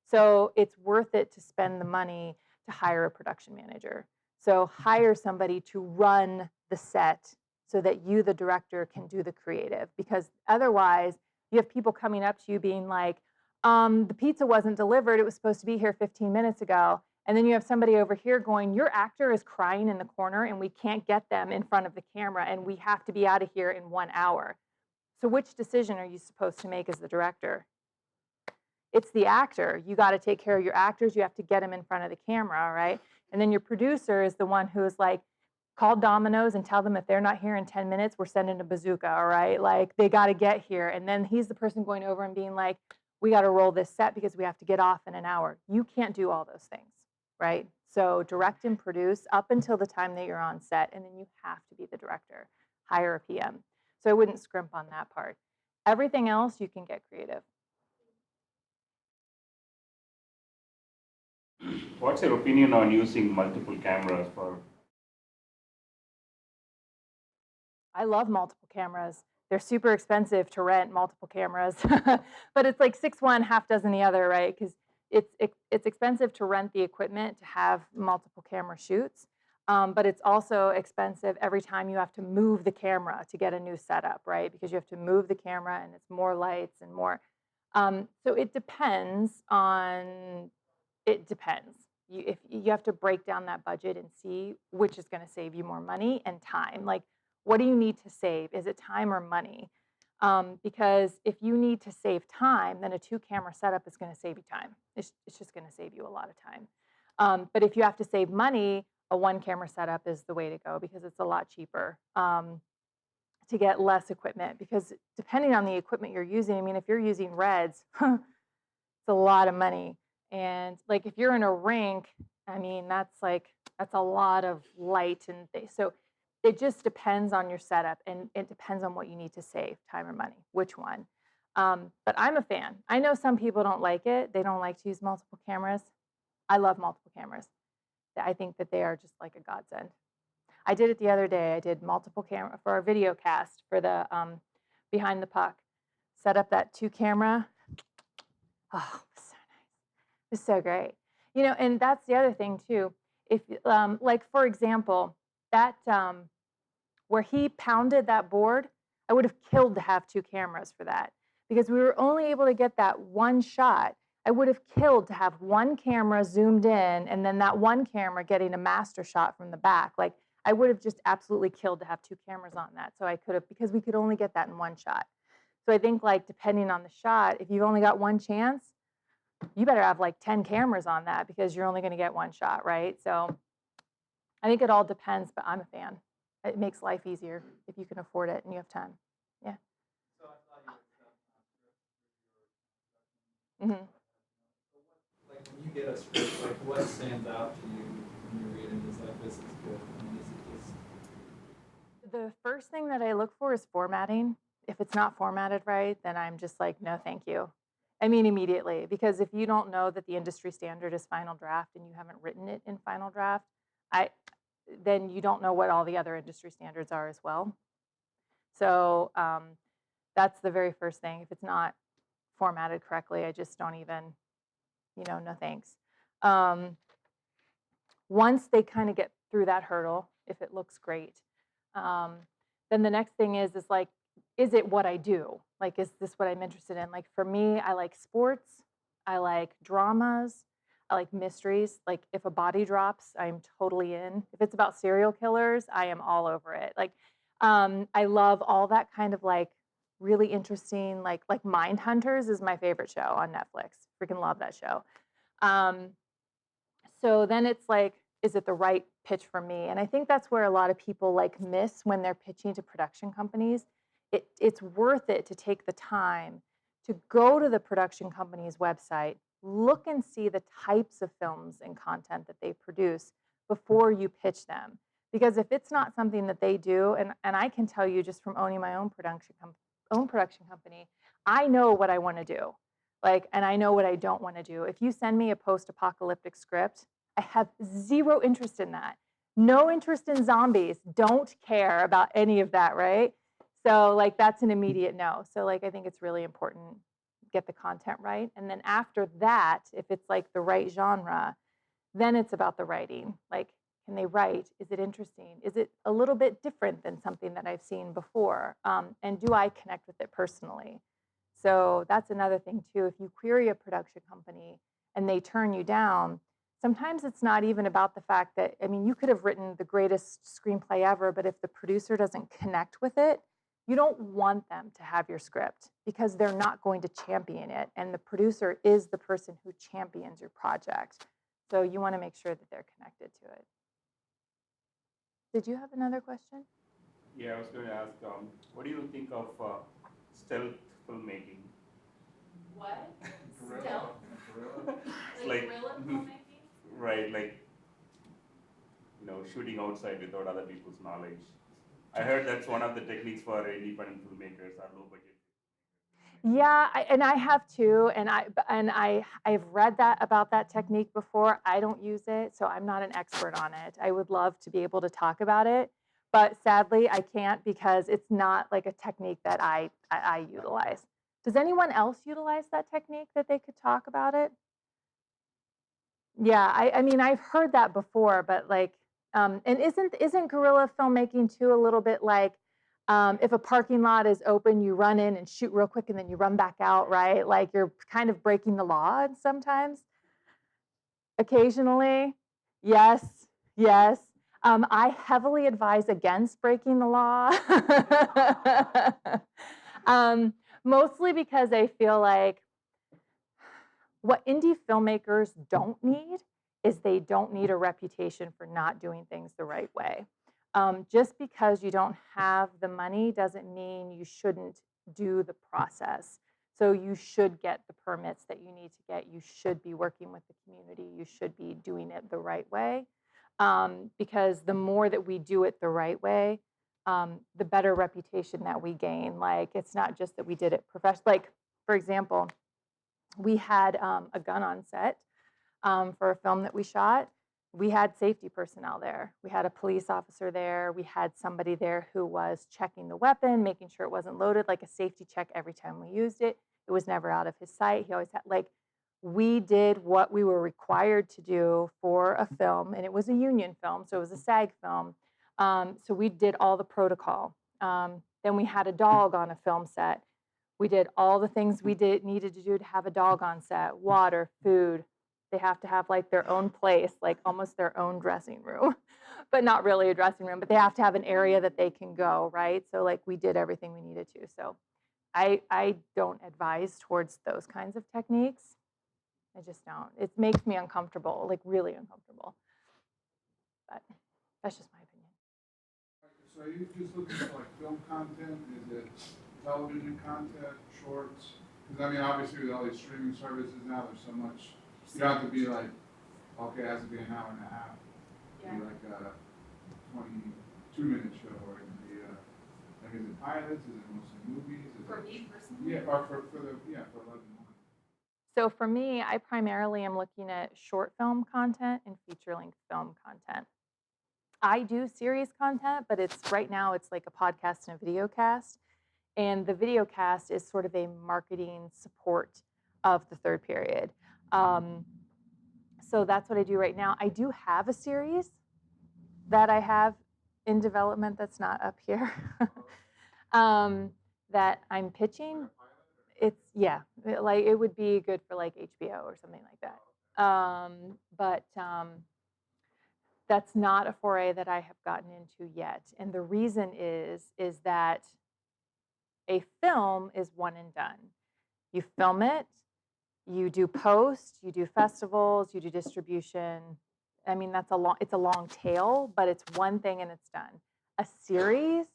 Speaker 1: So it's worth it to spend the money to hire a production manager. So hire somebody to run the set so that you, the director, can do the creative. Because otherwise, you have people coming up to you being like, the pizza wasn't delivered. It was supposed to be here 15 minutes ago. And then you have somebody over here going, your actor is crying in the corner and we can't get them in front of the camera and we have to be out of here in 1 hour. So which decision are you supposed to make as the director? It's the actor. You got to take care of your actors. You have to get them in front of the camera, right? And then your producer is the one who is like, call Domino's and tell them if they're not here in 10 minutes, we're sending a bazooka, all right? Like, they got to get here. And then he's the person going over and being like, we got to roll this set because we have to get off in an hour. You can't do all those things, right? So direct and produce up until the time that you're on set, and then you have to be the director. Hire a PM. So I wouldn't scrimp on that part. Everything else, you can get creative.
Speaker 4: What's your opinion on using multiple cameras for?
Speaker 1: I love multiple cameras. They're super expensive to rent multiple cameras, but it's like 6 one, half dozen the other, right? Because it's expensive to rent the equipment to have multiple camera shoots, but it's also expensive every time you have to move the camera to get a new setup, right? Because you have to move the camera and it's more lights and more. So it depends on. It depends. If you have to break down that budget and see which is going to save you more money and time. Like, what do you need to save? Is it time or money? Because if you need to save time, then a 2-camera setup is going to save you time. It's just going to save you a lot of time. But if you have to save money, a 1-camera setup is the way to go because it's a lot cheaper to get less equipment. Because depending on the equipment you're using, I mean, if you're using Reds, it's a lot of money. And like if you're in a rink, I mean, that's a lot of light and things. So it just depends on your setup, and it depends on what you need to save, time or money, which one. But I'm a fan. I know some people don't like it. They don't like to use multiple cameras. I love multiple cameras. I think that they are just like a godsend. I did it the other day. I did multiple camera for our video cast for the Behind the Puck. Set up that 2-camera. Oh, it was so nice. It was so great. You know, and that's the other thing too. If like for example, that where he pounded that board, I would have killed to have 2 cameras for that because we were only able to get that one shot. I would have killed to have 1 camera zoomed in and then that 1 camera getting a master shot from the back. Like I would have just absolutely killed to have 2 cameras on that. So I could have, because we could only get that in 1 shot. So I think like depending on the shot, if you've only got 1 chance, you better have like 10 cameras on that because you're only going to get 1 shot, right? So I think it all depends, but I'm a fan. It makes life easier if you can afford it and you have time. Yeah.
Speaker 5: So I saw you with
Speaker 1: Mm-hmm.
Speaker 5: like when you get a script, like what stands out to you when you read it? Is like this is good. I mean, is it just
Speaker 1: The first thing that I look for is formatting. If it's not formatted right, then I'm just like, no, thank you. I mean, immediately, because if you don't know that the industry standard is final draft and you haven't written it in final draft, then you don't know what all the other industry standards are as well. So that's the very first thing. If it's not formatted correctly, I just don't even, no thanks. Once they kind of get through that hurdle, if it looks great, then the next thing is like, is it what I do? Like, is this what I'm interested in? Like for me, I like sports, I like dramas, I like mysteries. Like if a body drops, I'm totally in. If it's about serial killers, I am all over it. Like I love all that kind of like really interesting, like Mind Hunters is my favorite show on Netflix. Freaking love that show. So then it's like, is it the right pitch for me? And I think that's where a lot of people like miss when they're pitching to production companies. It's worth it to take the time to go to the production company's website, look and see the types of films and content that they produce before you pitch them. Because if it's not something that they do, and I can tell you just from owning my own production company, I know what I want to do. Like, and I know what I don't want to do. If you send me a post-apocalyptic script, I have zero interest in that. No interest in zombies. Don't care about any of that, right? So like that's an immediate no. So like I think it's really important get the content right. And then after that, if it's like the right genre, then it's about the writing. Like, can they write? Is it interesting? Is it a little bit different than something that I've seen before? And do I connect with it personally? So that's another thing too. If you query a production company and they turn you down, sometimes it's not even about the fact that, I mean, you could have written the greatest screenplay ever, but if the producer doesn't connect with it, you don't want them to have your script because they're not going to champion it. And the producer is the person who champions your project. So you want to make sure that they're connected to it. Did you have another question?
Speaker 4: Yeah, I was going to ask, what do you think of stealth filmmaking?
Speaker 1: What?
Speaker 5: Guerrilla?
Speaker 4: It's like right, like shooting outside without other people's knowledge. I heard that's one of the techniques for independent filmmakers or low budget.
Speaker 1: Yeah, and I have too, and I've read that about that technique before. I don't use it, so I'm not an expert on it. I would love to be able to talk about it, but sadly I can't because it's not like a technique that I utilize. Does anyone else utilize that technique that they could talk about it? Yeah, I mean I've heard that before, but like, and isn't guerrilla filmmaking too a little bit like? If a parking lot is open, you run in and shoot real quick and then you run back out, right? Like you're kind of breaking the law sometimes. Occasionally, yes, yes. I heavily advise against breaking the law. Mostly because I feel like what indie filmmakers don't need is they don't need a reputation for not doing things the right way. Just because you don't have the money doesn't mean you shouldn't do the process. So you should get the permits that you need to get. You should be working with the community. You should be doing it the right way. Because the more that we do it the right way, the better reputation that we gain. Like it's not just that we did it professionally. Like for example, we had a gun on set for a film that we shot. we had safety personnel there. We had a police officer there. We had somebody there who was checking the weapon, making sure it wasn't loaded, like a safety check every time we used it. It was never out of his sight. He always had, like, we did what we were required to do for a film, and it was a union film, so it was a SAG film. So we did all the protocol. Then we had a dog on a film set. We did all the things we needed to do to have a dog on set: water, food. They have to have like their own place, like almost their own dressing room, but not really a dressing room, but they have to have an area that they can go, right? So like we did everything we needed to. So I don't advise towards those kinds of techniques. I just don't. It makes me uncomfortable, like really uncomfortable. But that's just my opinion.
Speaker 6: So are you just looking for like film content? Is it television content, shorts? Because I mean, obviously with all these streaming services now, there's so much. You don't have to be like, okay, it has to be an hour and a half.
Speaker 3: Yeah.
Speaker 6: Be like a 22-minute show, or it can be like, is it pilots? Is it mostly movies? Is
Speaker 3: For
Speaker 6: it,
Speaker 3: me personally?
Speaker 6: yeah, or for 11 months.
Speaker 1: So for me, I primarily am looking at short film content and feature-length film content. I do series content, but right now it's like a podcast and a video cast. And the video cast is sort of a marketing support of the third period. So that's what I do right now. I do have a series that I have in development that's not up here that I'm pitching. It's, yeah, like it would be good for like HBO or something like that. But that's not a foray that I have gotten into yet. And the reason is that a film is one and done. You film it, you do post, you do festivals, you do distribution. I mean, it's a long tail, but it's one thing and it's done. A series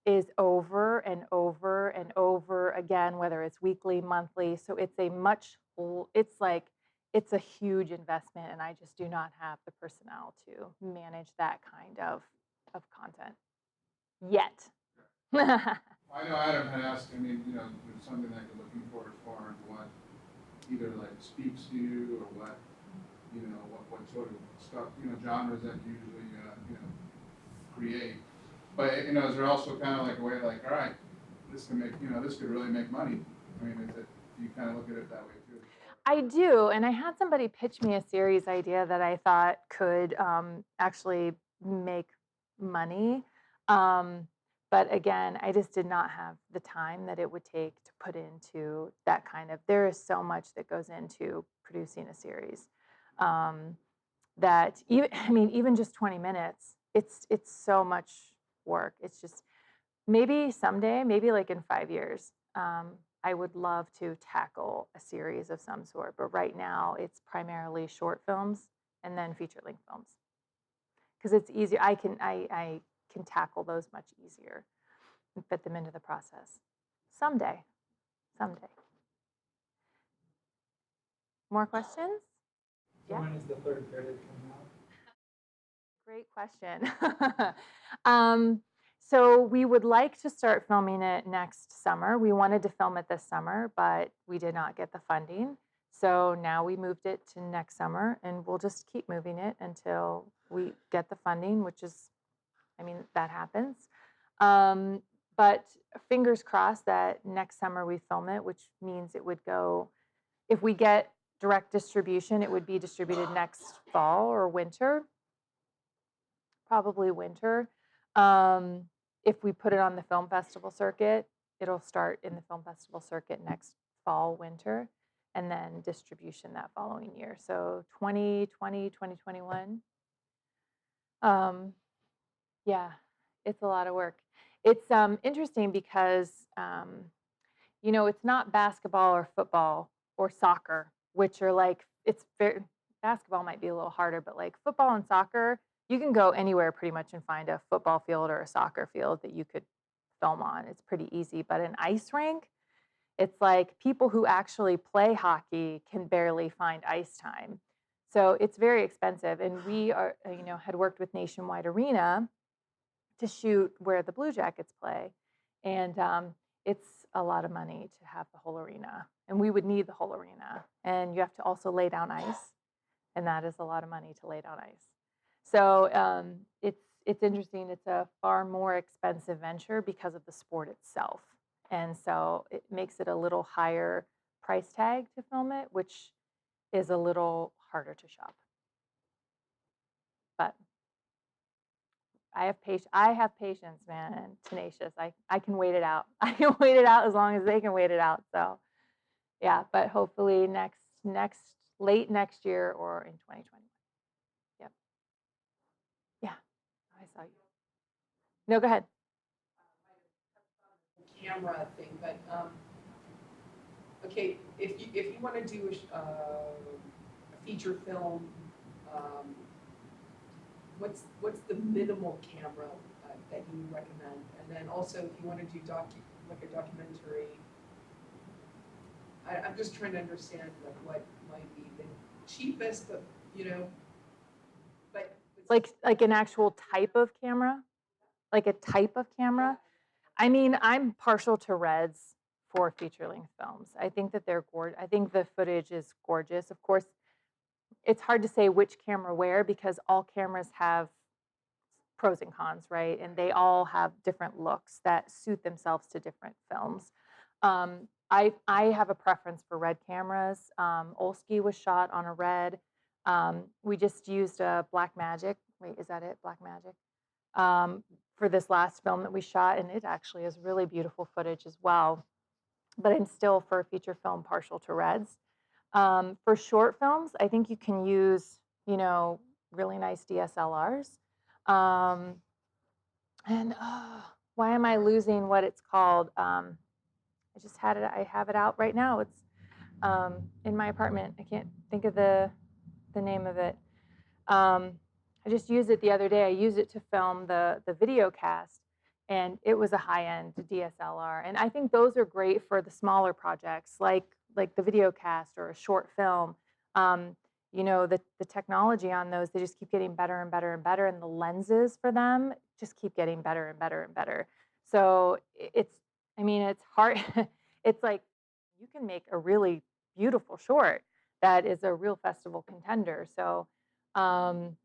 Speaker 1: is over and over and over again, whether it's weekly, monthly. So it's a huge investment, and I just do not have the personnel to manage that kind of content yet.
Speaker 6: I know Adam had asked, I mean, there's something that you're looking for as far as what either like speaks to you or what, what sort of stuff, genres that you usually, create. But, is there also kind of like a way like, all right, this can make, this could really make money? I mean, do you kind of look at it that way too?
Speaker 1: I do, and I had somebody pitch me a series idea that I thought could actually make money. But again, I just did not have the time that it would take to put into that kind of. There is so much that goes into producing a series that even just 20 minutes, it's so much work. It's just maybe someday, maybe like in 5 years. I would love to tackle a series of some sort, but right now it's primarily short films and then feature-length films because it's easier. I can tackle those much easier and fit them into the process. Someday. More questions?
Speaker 5: So
Speaker 1: Yeah.
Speaker 5: when is the third period coming out?
Speaker 1: Great question. So we would like to start filming it next summer. We wanted to film it this summer, but we did not get the funding. So now we moved it to next summer, and we'll just keep moving it until we get the funding, which is, that happens. But fingers crossed that next summer we film it, which means it would go, if we get direct distribution, it would be distributed next fall or winter. Probably winter. If we put it on the film festival circuit, it'll start in the film festival circuit next fall, winter, and then distribution that following year. So 2020, 2021. Yeah, it's a lot of work. It's interesting because, it's not basketball or football or soccer, which are like, basketball might be a little harder, but like football and soccer, you can go anywhere pretty much and find a football field or a soccer field that you could film on. It's pretty easy. But an ice rink, it's like people who actually play hockey can barely find ice time. So it's very expensive. And we had worked with Nationwide Arena to shoot where the Blue Jackets play. And it's a lot of money to have the whole arena. And we would need the whole arena. And you have to also lay down ice. And that is a lot of money to lay down ice. So it's interesting. It's a far more expensive venture because of the sport itself, and so it makes it a little higher price tag to film it, which is a little harder to shop. But I have patience, man, and tenacious. I can wait it out. I can wait it out as long as they can wait it out. So yeah, but hopefully next late next year or in 2020. Yep. Yeah. I saw you. No, go ahead.
Speaker 3: Camera thing, but okay, if you want to do a feature film, um, what's the minimal camera that you recommend? And then also, if you want to do like a documentary, I'm just trying to understand like what might be the cheapest, but but
Speaker 1: Like an actual type of camera? Like a type of camera? I mean, I'm partial to Reds for feature-length films. I think that they're gorgeous. I think the footage is gorgeous. Of course, it's hard to say which camera where because all cameras have pros and cons, right? And they all have different looks that suit themselves to different films. I have a preference for red cameras. Olski was shot on a red. We just used a Black Magic. Wait, is that it? Black Magic? For this last film that we shot, and it actually is really beautiful footage as well. But I'm still, for a feature film, partial to reds. For short films, I think you can use, really nice DSLRs. Um, and why am I losing what it's called? I just had it. I have it out right now. It's in my apartment. I can't think of the name of it. I just used it the other day. I used it to film the video cast, and it was a high-end DSLR. And I think those are great for the smaller projects, like the video cast or a short film. The technology on those, they just keep getting better and better and better, and the lenses for them just keep getting better and better and better. So I mean, it's hard. It's like you can make a really beautiful short that is a real festival contender. So um,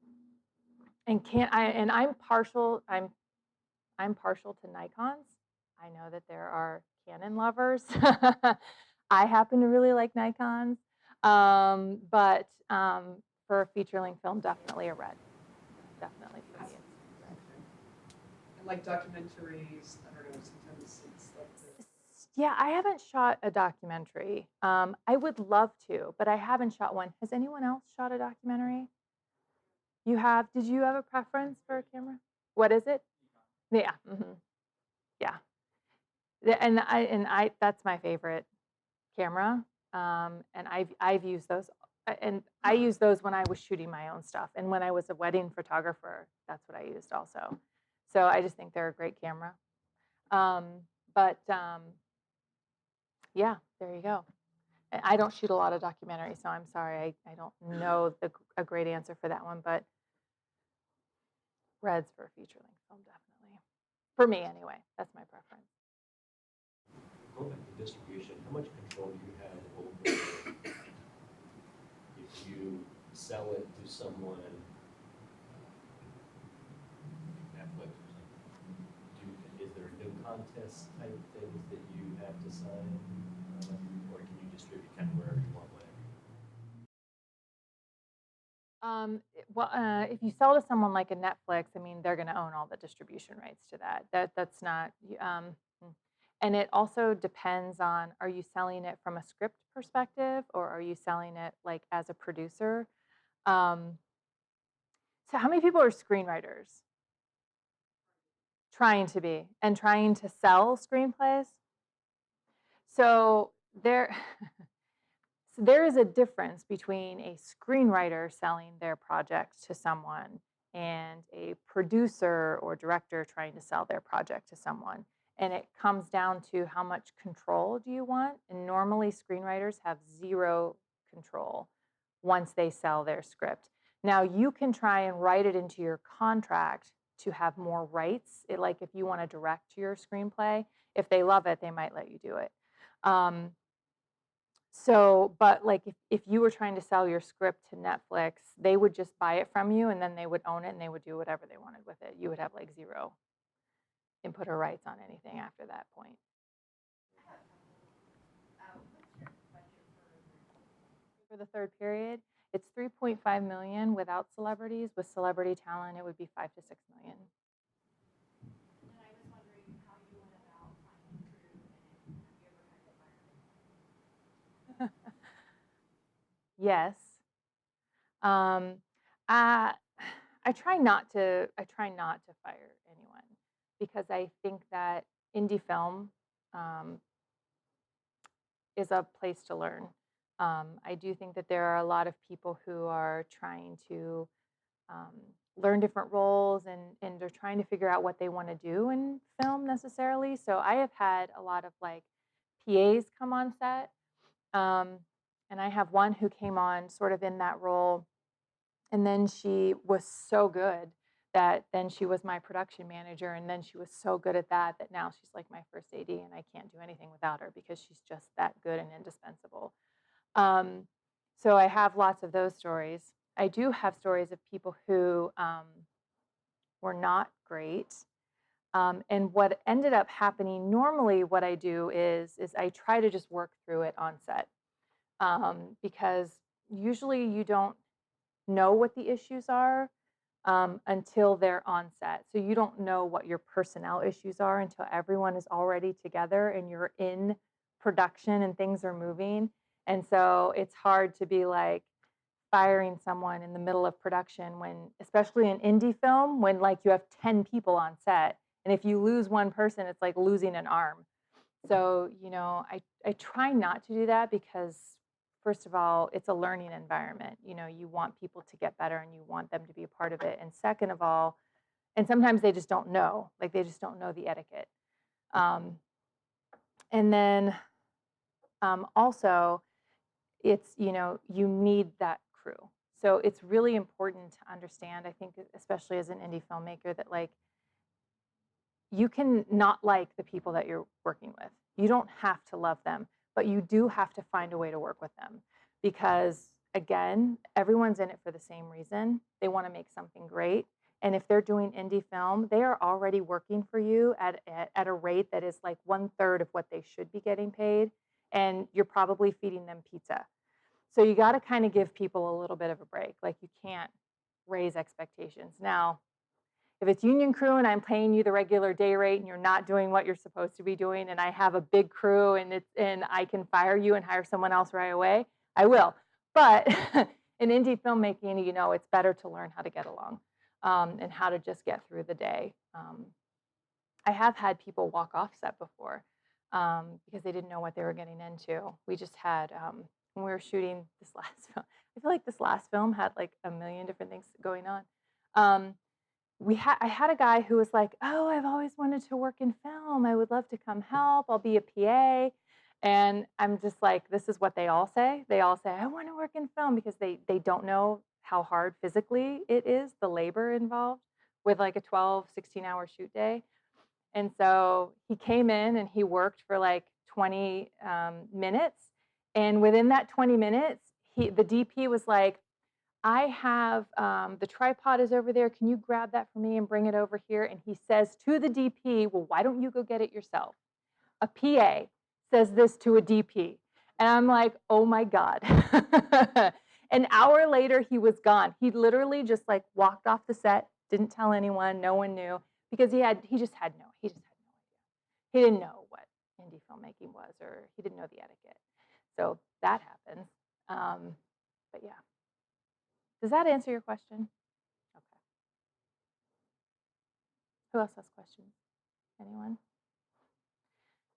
Speaker 1: and can't I and I'm partial to Nikons. I know that there are Canon lovers. I happen to really like Nikons. But for a feature-length film, definitely a red. Definitely for me. It's red.
Speaker 3: and like documentaries, I don't know, sometimes it's like
Speaker 1: Yeah, I haven't shot a documentary. I would love to, but I haven't shot one. Has anyone else shot a documentary? You have? Did you have a preference for a camera? What is it? Yeah. Yeah. And I that's my favorite camera. And I've used those, and I used those when I was shooting my own stuff, and when I was a wedding photographer, that's what I used also. So I just think they're a great camera. Um, but yeah, there you go. I don't shoot a lot of documentaries, so I'm sorry, I don't know a great answer for that one, but Reds for a feature-length film, definitely. For me, anyway, that's my preference.
Speaker 7: Going back to distribution, how much control do you have over if you sell it to someone, Netflix or something? Is there no contest type things that you have to sign, or can you distribute kind of wherever you want, whatever?
Speaker 1: Well, if you sell to someone like a Netflix, I mean, they're going to own all the distribution rights to that. That's not. And it also depends on: are you selling it from a script perspective, or are you selling it like as a producer? Um, so, how many people are screenwriters? Trying to be and trying to sell screenplays. So there. So there is a difference between a screenwriter selling their project to someone and a producer or director trying to sell their project to someone. And it comes down to how much control do you want? And normally screenwriters have zero control once they sell their script. Now you can try and write it into your contract to have more rights. Like if you want to direct your screenplay, if they love it, they might let you do it. So, but like if you were trying to sell your script to Netflix, they would just buy it from you and then they would own it and they would do whatever they wanted with it. You would have like zero input or rights on anything after that point. For the third period, it's 3.5 million without celebrities. With celebrity talent, it would be 5 to 6 million. Yes. Um, I, I try not to. I try not to fire anyone because I think that indie film is a place to learn. I do think that there are a lot of people who are trying to learn different roles and they're trying to figure out what they want to do in film necessarily. So I have had a lot of like PAs come on set. Um, and I have one who came on sort of in that role. And then she was so good that then she was my production manager. And then she was so good at that that now she's like my first AD and I can't do anything without her because she's just that good and indispensable. Um, so I have lots of those stories. I do have stories of people who were not great. And what ended up happening, normally what I do is I try to just work through it on set because usually you don't know what the issues are until they're on set. So you don't know what your personnel issues are until everyone is already together and you're in production and things are moving. And so it's hard to be like firing someone in the middle of production when, especially in indie film, when like you have 10 people on set. And if you lose one person, it's like losing an arm. So, you know, I try not to do that because first of all, it's a learning environment. You know, you want people to get better and you want them to be a part of it. And second of all, and sometimes they just don't know, like they just don't know the etiquette. And then also, it's, you know, you need that crew. So it's really important to understand, I think, especially as an indie filmmaker, that like you can not like the people that you're working with. You don't have to love them, but you do have to find a way to work with them because, again, everyone's in it for the same reason. They want to make something great. And if they're doing indie film, they are already working for you at a rate that is like 1/3 of what they should be getting paid. And you're probably feeding them pizza. So you got to kind of give people a little bit of a break. Like you can't raise expectations. Now, if it's union crew and I'm paying you the regular day rate and you're not doing what you're supposed to be doing and I have a big crew and I can fire you and hire someone else right away, I will. But in indie filmmaking, you know, it's better to learn how to get along and how to just get through the day. I have had people walk off set before because they didn't know what they were getting into. We just had, when we were shooting this last film, I feel like this last film had like a million different things going on. I had a guy who was like, "Oh, I've always wanted to work in film. I would love to come help. I'll be a PA." And I'm just like, this is what they all say. They all say, "I want to work in film," because they don't know how hard physically it is, the labor involved with like a 12, 16-hour shoot day. And so he came in and he worked for like 20 minutes. And within that 20 minutes, the DP was like, "I have the tripod is over there. Can you grab that for me and bring it over here?" And he says to the DP, "Well, why don't you go get it yourself?" A PA says this to a DP. And I'm like, oh my God. An hour later, he was gone. He literally just like walked off the set, didn't tell anyone, no one knew, because he just had no idea. He didn't know what indie filmmaking was, or he didn't know the etiquette. So that happens. But yeah. Does that answer your question? Okay. Who else has questions? Anyone?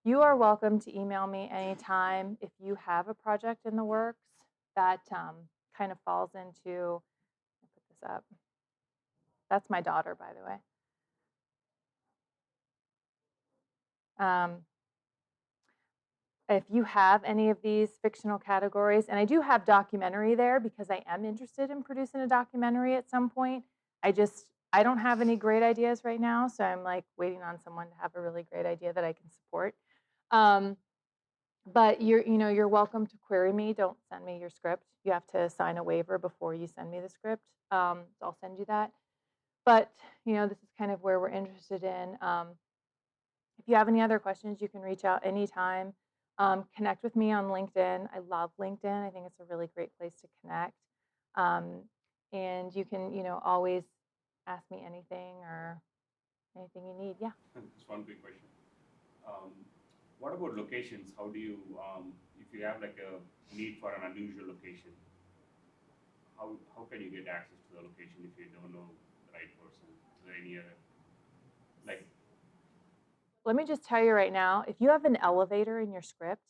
Speaker 1: You are welcome to email me anytime if you have a project in the works that kind of falls into, I'll put this up. That's my daughter, by the way. If you have any of these fictional categories, and I do have documentary there because I am interested in producing a documentary at some point. I don't have any great ideas right now, so I'm like waiting on someone to have a really great idea that I can support. But you're welcome to query me. Don't send me your script. You have to sign a waiver before you send me the script. So I'll send you that. But this is kind of where we're interested in. If you have any other questions, you can reach out anytime. Connect with me on LinkedIn. I love LinkedIn. I think it's a really great place to connect. And you can, always ask me anything or anything you need. Yeah.
Speaker 4: Just one quick question. What about locations? How do you, if you have like a need for an unusual location, how can you get access to the location if you don't know the right person? Is there any other, like,
Speaker 1: Let me just tell you right now, if you have an elevator in your script,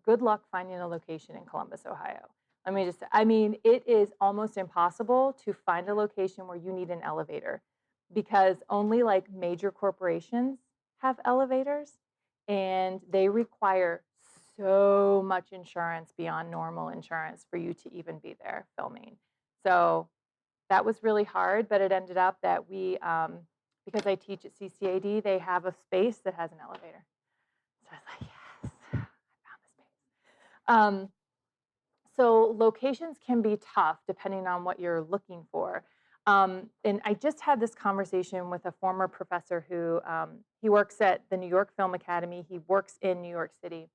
Speaker 1: good luck finding a location in Columbus, Ohio. It is almost impossible to find a location where you need an elevator because only like major corporations have elevators and they require so much insurance beyond normal insurance for you to even be there filming. So that was really hard, but it ended up that because I teach at CCAD, they have a space that has an elevator. So I was like, yes, I found the space. So locations can be tough depending on what you're looking for. And I just had this conversation with a former professor who he works at the New York Film Academy. He works in New York City.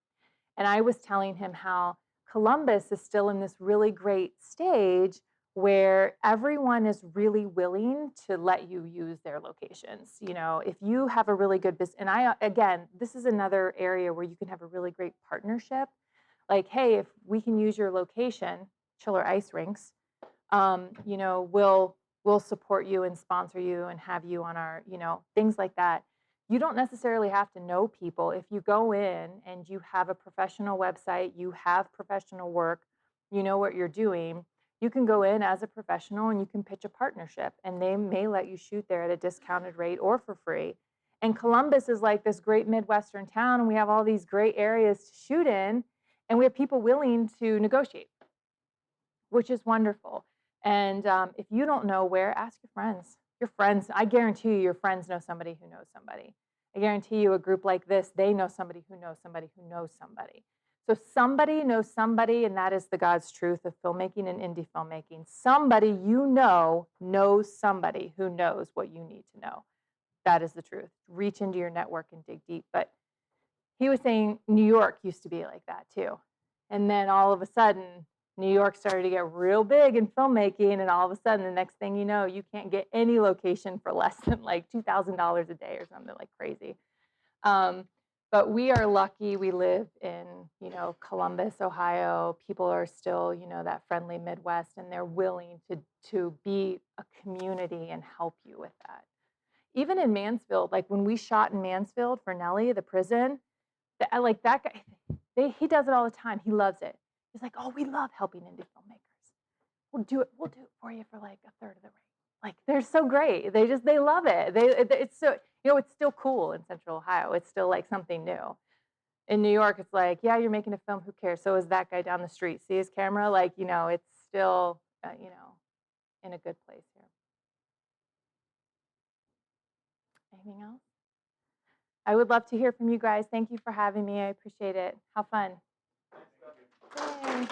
Speaker 1: And I was telling him how Columbus is still in this really great stage where everyone is really willing to let you use their locations. If you have a really good business, and again, this is another area where you can have a really great partnership. Like, hey, if we can use your location, chiller ice rinks, we'll support you and sponsor you and have you on our, things like that. You don't necessarily have to know people. If you go in and you have a professional website, you have professional work, you know what you're doing, you can go in as a professional and you can pitch a partnership and they may let you shoot there at a discounted rate or for free. And Columbus is like this great Midwestern town and we have all these great areas to shoot in and we have people willing to negotiate, which is wonderful. And if you don't know where, ask your friends. Your friends, I guarantee you, your friends know somebody who knows somebody. I guarantee you, a group like this, they know somebody who knows somebody who knows somebody. So somebody knows somebody, and that is the God's truth of filmmaking and indie filmmaking. Somebody you know knows somebody who knows what you need to know. That is the truth. Reach into your network and dig deep. But he was saying New York used to be like that too. And then all of a sudden, New York started to get real big in filmmaking, and all of a sudden, the next thing you know, you can't get any location for less than like $2,000 a day or something like crazy. But we are lucky. We live in, Columbus, Ohio. People are still, that friendly Midwest, and they're willing to be a community and help you with that. Even in Mansfield, like when we shot in Mansfield for Nellie, the prison, like that guy, he does it all the time. He loves it. He's like, oh, we love helping indie filmmakers. We'll do it for you for like a third of the rate. Like they're so great. They love it. It's so, it's still cool in Central Ohio. It's still like something new. In New York, it's like, yeah, you're making a film. Who cares? So is that guy down the street. See his camera? Like, it's still, in a good place here. Anything else? I would love to hear from you guys. Thank you for having me. I appreciate it. How fun. Yay.